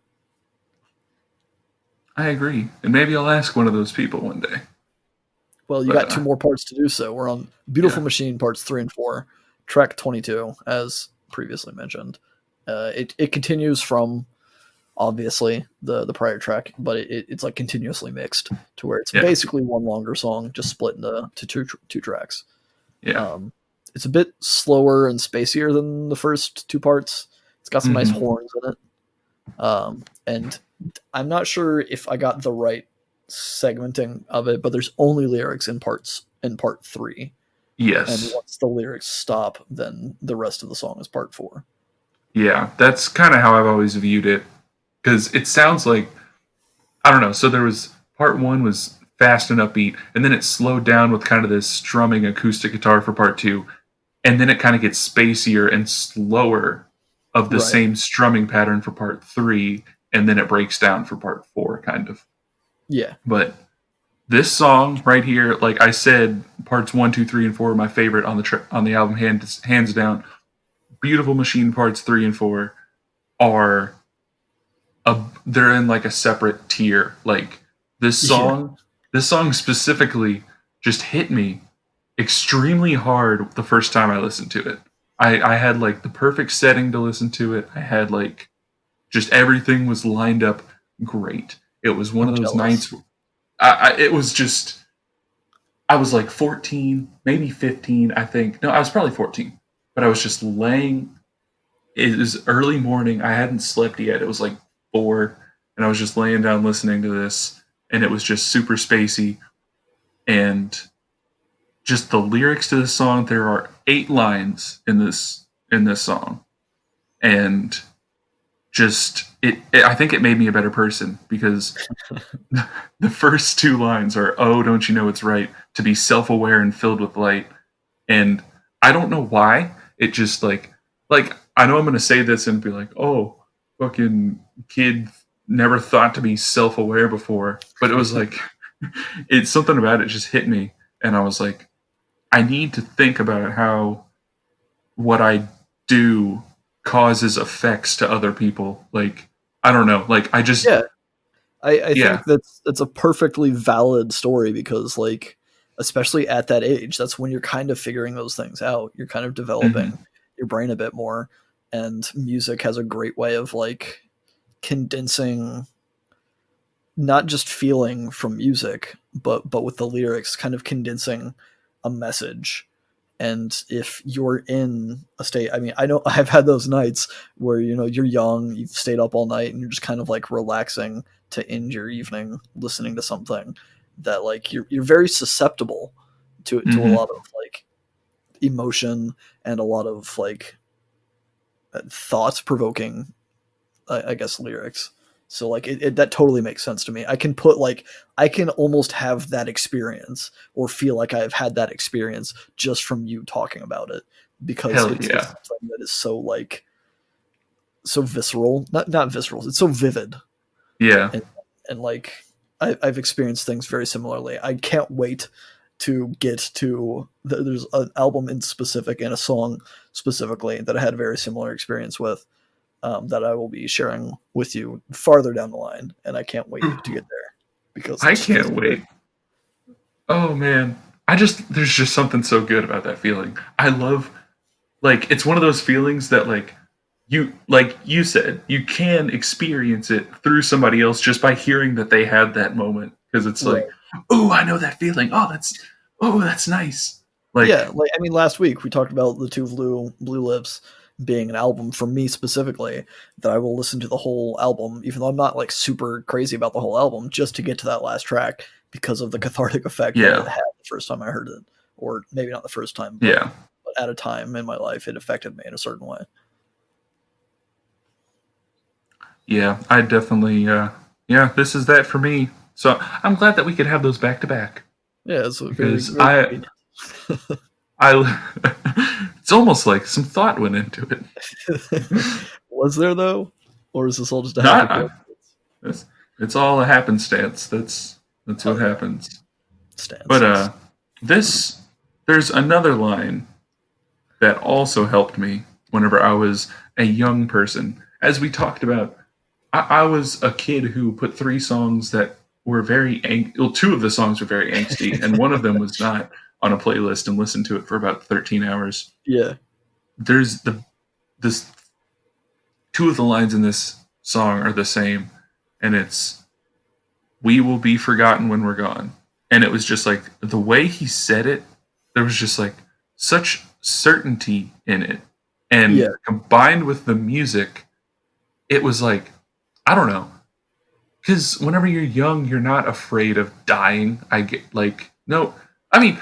I agree, and maybe I'll ask one of those people one day. Well, you But got two more parts to do so. We're on yeah, Beautiful Machine parts 3 and 4, track 22, as previously mentioned. It continues from obviously the prior track, but it's like continuously mixed to where it's yeah, basically one longer song just split into two tracks. yeah. Um, it's a bit slower and spacier than the first two parts. It's got some nice Hmm. horns in it. And I'm not sure if I got the right segmenting of it, but there's only lyrics in part 3, and Yes, once the lyrics stop, then the rest of the song is part 4. yeah. That's kind of how I've always viewed it because it sounds like I don't know. So there was part one was fast and upbeat, and then it slowed down with kind of this strumming acoustic guitar for part two, and then it kind of gets spacier and slower of the Right. same strumming pattern for part three, and then it breaks down for part four, kind of. Yeah. But this song right here, like I said, parts one, two, three, and four are my favorite on on the album, hands down. Beautiful Machine parts three and four are they're in like a separate tier. Like this Yeah. song, this song specifically just hit me extremely hard the first time I listened to it. I had like the perfect setting to listen to it. I had like just everything was lined up great. It was one I'm of those jealous. nights. It was just I was like 14, maybe 15, I think. No, I was probably 14. But I was just laying. It was early morning. I hadn't slept yet. It was like 4, and I was just laying down listening to this, and it was just super spacey. And just the lyrics to this song, there are 8 lines in this song, and I think it made me a better person because the first two lines are, "Oh, don't you know it's right to be self-aware and filled with light." And I don't know why. It just like I know I'm gonna say this and be like, "Oh, fucking kid never thought to be self-aware before." But it was like it's something about it just hit me and I was like, I need to think about how what I do causes effects to other people. Like I don't know. Like I just Yeah, I yeah. think that's a perfectly valid story because like especially at that age, that's when you're kind of figuring those things out. You're kind of Mhm. developing your brain a bit more, and music has a great way of like condensing not just feeling from music, but with the lyrics, kind of condensing a message. And if you're in a state, I mean, I know I've had those nights where you know you're young, you've stayed up all night, and you're just kind of like relaxing to end your evening listening to something that like you're very susceptible to a Mhm. lot of like emotion and a lot of like thoughts provoking I guess lyrics. So like that totally makes sense to me. I can put like I can almost have that experience or feel like I've had that experience just from you talking about it because Hell it's yeah. something that is so like so visceral, not visceral. It's so vivid Yeah. and and like I've experienced things very similarly. I can't wait to get to there's an album in specific and a song specifically that I had a very similar experience with that I will be sharing with you farther down the line, and I can't wait to get there because it I just feels can't good. wait. Oh man. There's just something so good about that feeling. I love like it's one of those feelings that like you said, you can experience it through somebody else just by hearing that they had that moment because it's like, Right. "Oh, I know that feeling. Oh, that's nice." Yeah, Like, like I mean, last week we talked about the two blue lips being an album for me specifically that I will listen to the whole album, even though I'm not like super crazy about the whole album, just to get to that last track because of the cathartic effect that it yeah. had the first time I heard it, or maybe not the first time, Yeah. but at a time in my life it affected me in a certain way. Yeah, I definitely yeah, this is that for me. So, I'm glad that we could have those back to back Yeah, it's very because very convenient. it's almost like some thought went into it. Was there though, or is this all just a happy Not coincidence? it's, it's all a happenstance. That's what Hell yeah, happens. But stances. this there's another line that also helped me whenever I was a young person. As we talked about, I was a kid who put three songs that were well, two of the songs were very angsty, and one of them was not on a playlist and listened to it for about 13 hours. Yeah, There's this two of the lines in this song are the same, and it's "We will be forgotten when we're gone." And it was just like the way he said it, there was just like such certainty in it, yeah, and combined with the music, it was like I don't know, because whenever you're young, you're not afraid of dying. I get like no, I mean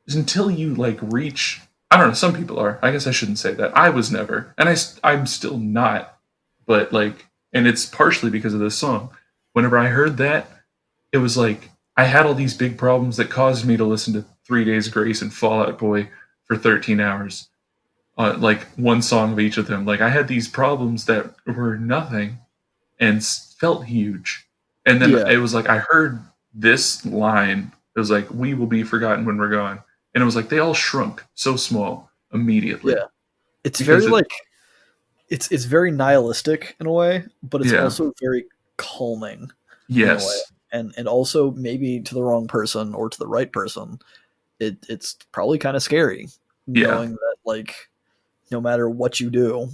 until you like reach. I don't know. Some people are. I guess I shouldn't say that. I was never, and I'm still not. But like, and it's partially because of this song. Whenever I heard that, it was like I had all these big problems that caused me to listen to 3 Days Grace and Fall Out Boy for 13 hours. Like one song of each of them. Like I had these problems that were nothing and felt huge. And then yeah, it was like I heard this line. It was like, "We will be forgotten when we're gone," and it was like they all shrunk so small immediately yeah. It's very because it. like it's very nihilistic in a way, but it's Yeah. also very calming in a way. Yes. And also maybe to the wrong person or to the right person, it's probably kind of scary Yeah. knowing that like no matter what you do,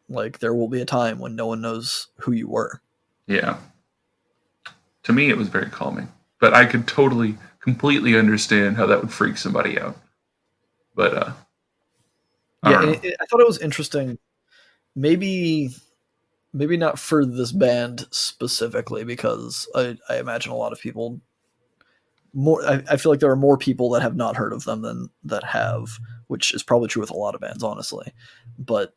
like there will be a time when no one knows who you were. Yeah. To me, it was very calming, but I could totally, completely understand how that would freak somebody out. But I Yeah, don't and know. I thought it was interesting. Maybe maybe not for this band specifically because I imagine a lot of people more I feel like there are more people that have not heard of them than that have, which is probably true with a lot of bands honestly. But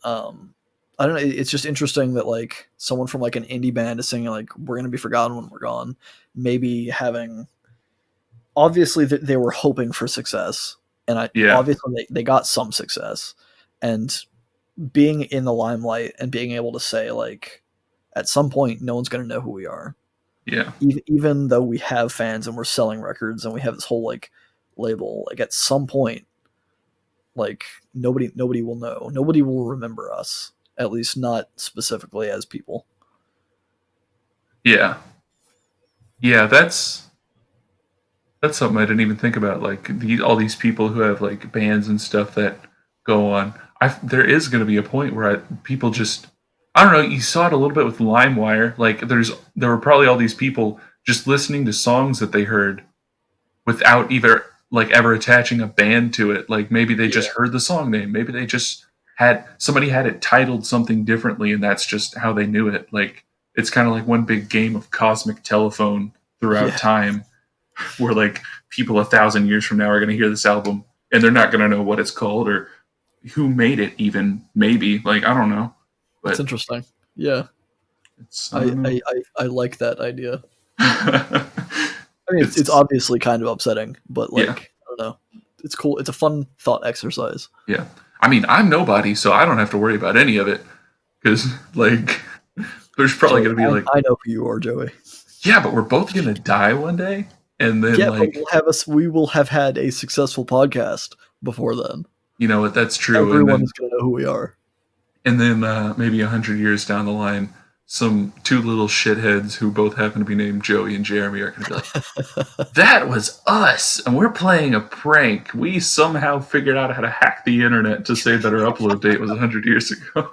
I don't know. It's just interesting that like someone from like an indie band is saying like we're gonna be forgotten when we're gone. Maybe having obviously they were hoping for success, and Yeah, obviously they got some success, and being in the limelight and being able to say like at some point no one's gonna know who we are, yeah, even though we have fans and we're selling records and we have this whole like label. Like at some point, like nobody will know. Nobody will remember us. At least not specifically as people. yeah, yeah. That's something I didn't even think about. Like all these people who have like bands and stuff that go on. There is going to be a point where people just I don't know. You saw it a little bit with LimeWire. Like there were probably all these people just listening to songs that they heard without either like ever attaching a band to it. Like maybe they just Yeah. heard the song name. Maybe they just had somebody had it titled something differently, and that's just how they knew it. Like it's kind of like one big game of cosmic telephone throughout Yeah. time where like people 1,000 years from now are going to hear this album and they're not going to know what it's called or who made it even maybe like I don't know That's but interesting. Yeah. it's I don't know. I like that idea. I mean, it's It's obviously kind of upsetting, but yeah, like I don't know, it's cool. It's a fun thought exercise. yeah, I mean I'm nobody so I don't have to worry about any of it because like there's probably Joey, going to be like I know who you are, Joey. yeah but we're both going to die one day and then Yeah, but like we will have had a successful podcast before then. you know what that's true Everyone is going to know who we are. and then maybe 100 years down the line, some two little shitheads who both happen to be named Joey and Jeremy are going to be like, "That was us, and we're playing a prank. We somehow figured out how to hack the internet to say that our upload date was 100 years ago,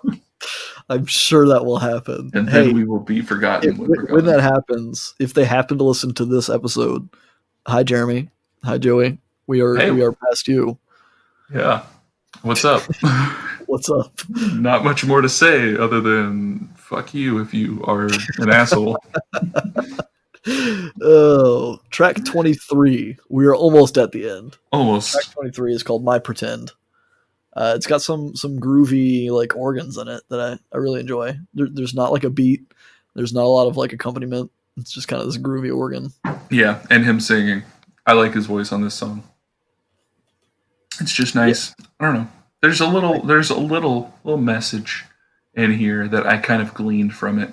I'm sure that will happen. and then Hey, we will be forgotten when we're when gone." that happens, if they happen to listen to this episode, hi Jeremy, hi Joey, Hey, we are past you. yeah, what's up? What's up? Not much more to say other than fuck you if you are an asshole. Oh, track 23. We are almost at the end. Track Almost. 23 is called My Pretend. It's got some groovy like organs in it that I really enjoy. There's not like a beat. There's not a lot of like accompaniment. It's just kind of this groovy organ. Yeah, and him singing. I like his voice on this song. It's just Yeah, nice. I don't know. There's a little message in here that I kind of gleaned from it,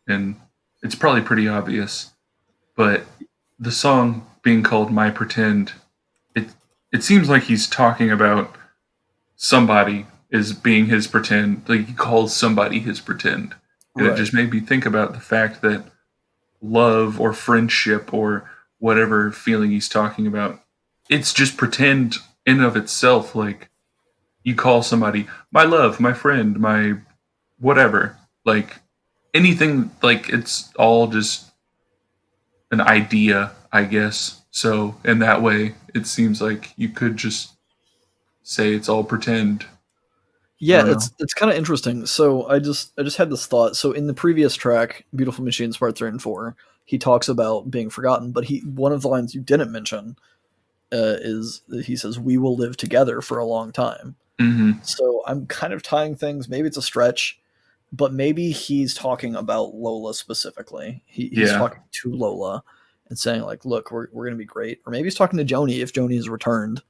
and it's probably pretty obvious. But the song being called "My Pretend," it it seems like he's talking about somebody is being his pretend. Like he calls somebody his pretend, and it right. just made me think about the fact that love or friendship or whatever feeling he's talking about, it's just pretend in and of itself. Like you call somebody my love, my friend, my whatever, like anything, like it's all just an idea, I guess. So in that way, it seems like you could just say it's all pretend. I Yeah, don't know. it's kind of interesting. So I just had this thought. So in the previous track, Beautiful Machines Part 3 and 4, he talks about being forgotten, but he one of the lines you didn't mention is he says we will live together for a long time. Mm-hmm. So I'm kind of tying things. Maybe it's a stretch, but maybe he's talking about Lola specifically. He's Yeah. talking to Lola and saying like, "Look, we're gonna be great." Or maybe he's talking to Joni if Joni has returned,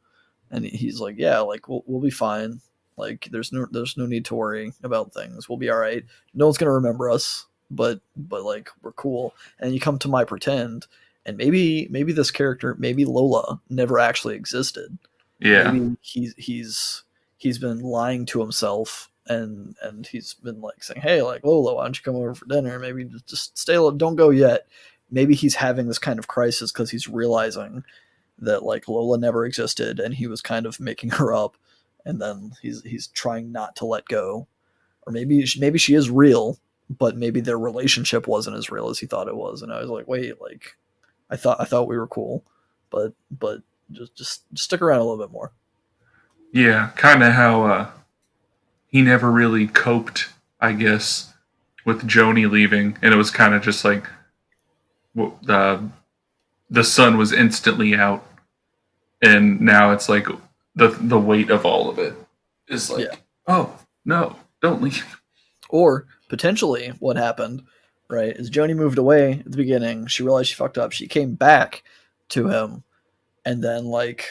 and he's like, "Yeah, like we'll be fine. Like there's no need to worry about things. We'll be all right. No one's gonna remember us, but like we're cool." And you come to My Pretend, and maybe this character, maybe Lola, never actually existed. Yeah. Maybe he's been lying to himself and he's been like saying, "Hey, like Lola, why don't you come over for dinner? Maybe just stay. Don't go yet." Maybe he's having this kind of crisis because he's realizing that like Lola never existed and he was kind of making her up, and then he's trying not to let go. Or maybe she is real, but maybe their relationship wasn't as real as he thought it was. And I was like, wait, like I thought we were cool, but just stick around a little bit more. Yeah. Kind of how he never really coped, I guess, with Joni leaving, and it was kind of just like the sun was instantly out, and now it's like the weight of all of it is Yeah. like, oh no, don't leave. Or potentially what happened, right, is Joni moved away at the beginning. She realized she fucked up. She came back to him, and then like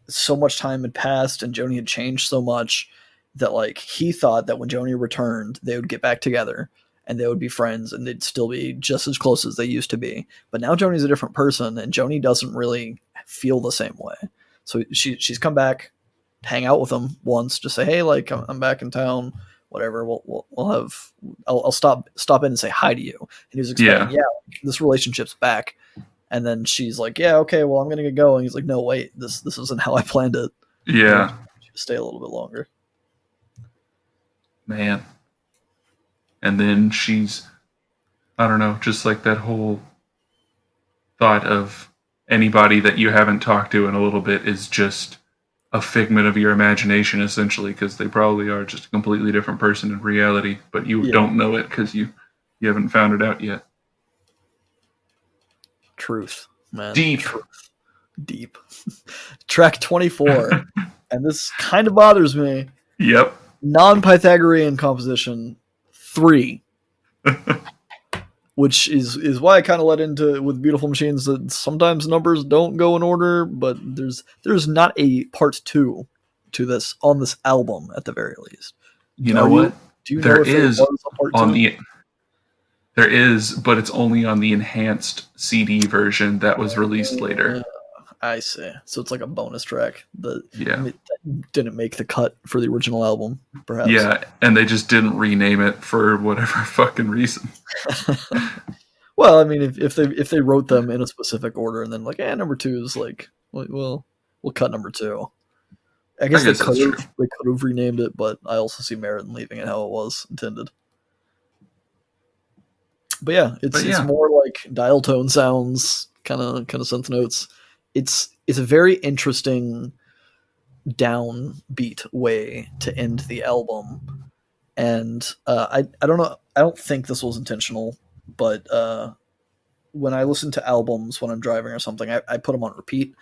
so much time had passed and Joni had changed so much that like he thought that when Joni returned, they would get back together and they would be friends and they'd still be just as close as they used to be. But now Joni's a different person and Joni doesn't really feel the same way. So she's come back, hang out with him once, just say, hey, like I'm back in town, whatever. We'll have I'll stop in and say hi to you. And he was explaining, yeah, this relationship's back. And then she's like, yeah, okay, well, I'm going to get going. He's like, no, wait, this isn't how I planned it. Yeah. Stay a little bit longer. Man. And then she's, I don't know, just like that whole thought of anybody that you haven't talked to in a little bit is just a figment of your imagination, essentially, because they probably are just a completely different person in reality, but you don't know it because you haven't found it out yet. Truth, man. Deep. Truth. Deep. Track 24. And this kind of bothers me. Yep. Non-Pythagorean composition 3. Which is why I kind of led into with Beautiful Machines that sometimes numbers don't go in order, but there's not a part 2 to this on this album at the very least. You know what? Do you know if there was a part 2? There is, but it's only on the enhanced CD version that was released later. I see. So it's like a bonus track that that didn't make the cut for the original album, perhaps. Yeah, and they just didn't rename it for whatever fucking reason. Well, I mean, if they wrote them in a specific order and then like, number 2 is like, well, we'll cut number 2. I guess they could have renamed it, but I also see merit in leaving it how it was intended. But yeah, it's more like dial tone sounds, kind of synth notes. It's a very interesting downbeat way to end the album, and I don't know. I don't think this was intentional, but when I listen to albums when I'm driving or something, I put them on repeat,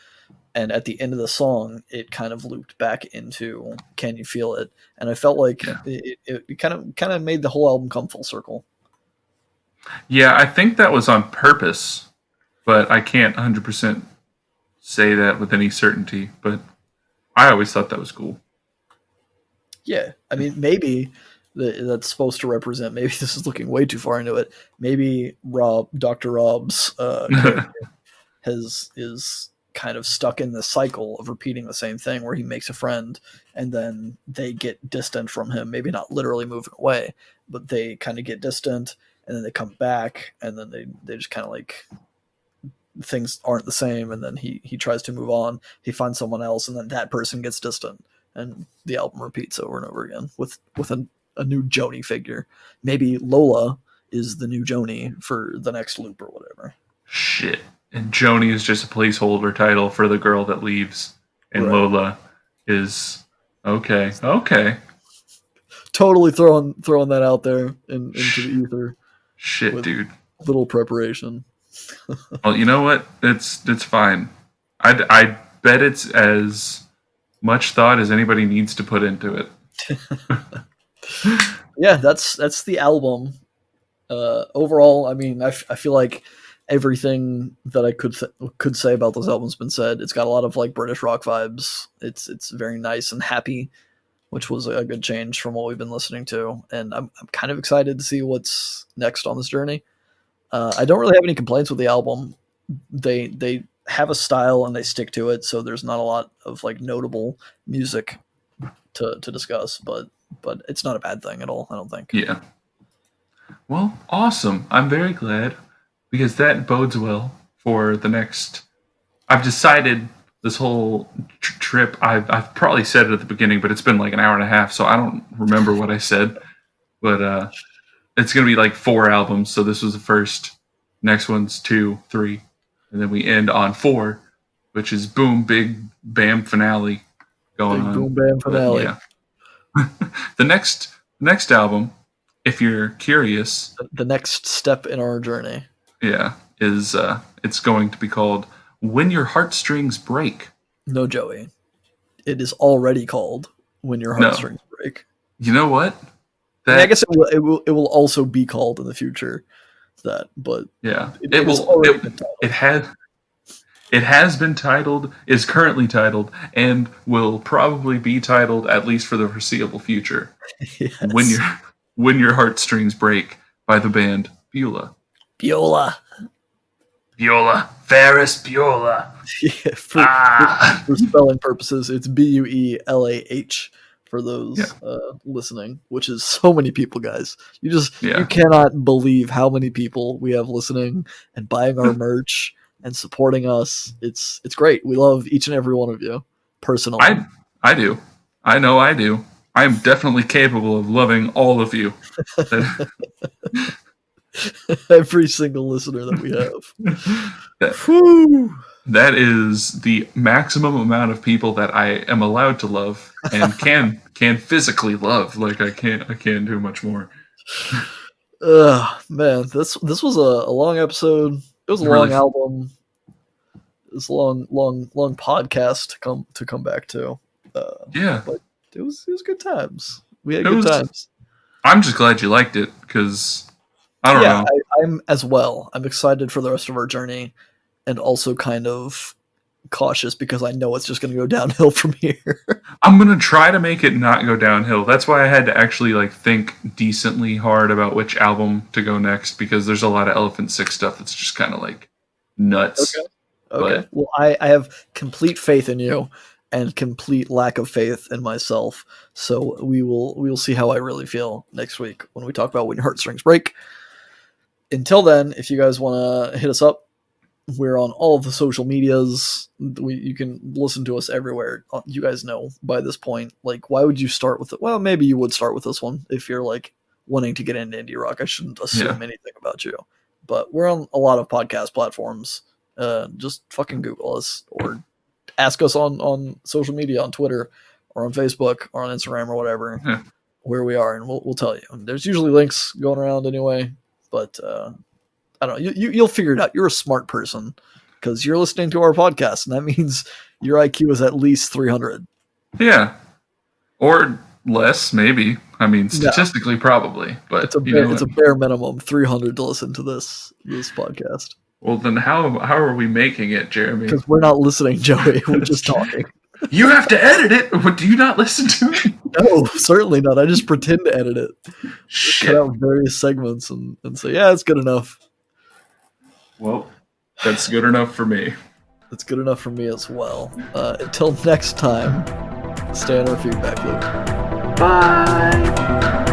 and at the end of the song, it kind of looped back into "Can You Feel It?" and I felt like it kind of made the whole album come full circle. Yeah, I think that was on purpose, but I can't 100% say that with any certainty. But I always thought that was cool. Yeah, I mean, maybe that's supposed to represent. Maybe this is looking way too far into it. Maybe Dr. Rob's character is kind of stuck in this cycle of repeating the same thing, where he makes a friend and then they get distant from him. Maybe not literally moving away, but they kind of get distant. And then they come back, and then they just kind of like things aren't the same. And then he tries to move on. He finds someone else, and then that person gets distant, and the album repeats over and over again with a new Joni figure. Maybe Lola is the new Joni for the next loop or whatever. Shit, and Joni is just a placeholder title for the girl that leaves, and Lola is okay. Totally throwing that out there into the ether. Shit, dude. Little preparation. Well, you know what? It's fine. I bet it's as much thought as anybody needs to put into it. Yeah, that's the album. Overall, I mean, I feel like everything that I could say about this album's been said. It's got a lot of like British rock vibes. It's very nice and happy, which was a good change from what we've been listening to. And I'm kind of excited to see what's next on this journey. I don't really have any complaints with the album. They have a style and they stick to it, so there's not a lot of like notable music to discuss, but it's not a bad thing at all, I don't think. Yeah. Well, awesome. I'm very glad, because that bodes well for the next. I've decided this whole trip, I've probably said it at the beginning, but it's been like an hour and a half, so I don't remember what I said. But it's going to be like 4 albums, so this was the first. Next one's 2, 3, and then we end on 4, which is boom, big bam finale going on. Boom bam finale. But, yeah. The next album, if you're curious, the next step in our journey, is it's going to be called When Your Heartstrings Break. No, Joey. It is already called When Your Heartstrings Break. You know what? I mean, I guess it will also be called in the future that, but yeah, it was already been titled. It has been titled, is currently titled, and will probably be titled at least for the foreseeable future. Yes. When your heartstrings break by the band Beulah. Beulah. Ferris Beulah. Yeah, for spelling purposes, it's Buelah for those listening, which is so many people, guys. You cannot believe how many people we have listening and buying our merch and supporting us. It's great. We love each and every one of you personally. I do. I know I do. I'm definitely capable of loving all of you. Every single listener that we have. That is the maximum amount of people that I am allowed to love and can physically love. Like I can't do much more. Man, this was a long episode. It was a long album. It was a long podcast to come back to. But it was good times. We had good times. I'm just glad you liked it because I don't know. I'm as well. I'm excited for the rest of our journey, and also kind of cautious because I know it's just going to go downhill from here. I'm going to try to make it not go downhill. That's why I had to actually think decently hard about which album to go next, because there's a lot of Elephant Six stuff that's just kind of nuts. Okay. Well, I have complete faith in you and complete lack of faith in myself. So we will see how I really feel next week when we talk about When Your Heartstrings Break. Until then, if you guys want to hit us up, we're on all of the social medias. You can listen to us everywhere. You guys know by this point. Why would you start with it? Well, maybe you would start with this one if you're wanting to get into indie rock. I shouldn't assume anything about you. But we're on a lot of podcast platforms. Just fucking Google us or ask us on social media, on Twitter or on Facebook or on Instagram or whatever, where we are, and we'll tell you. And there's usually links going around anyway, but I don't know. You'll figure it out. You're a smart person because you're listening to our podcast, and that means your IQ is at least 300. Yeah, or less, maybe. I mean, statistically, probably, but it's a bare minimum 300 to listen to this podcast. Well, then how are we making it, Jeremy? Because we're not listening, Joey. We're just talking. You have to edit it. Do you not listen to it? No, certainly not. I just pretend to edit it. Shit. Cut out various segments and say, yeah, it's good enough. Well, that's good enough for me. That's good enough for me as well. Until next time, stay on our feedback loop. Bye.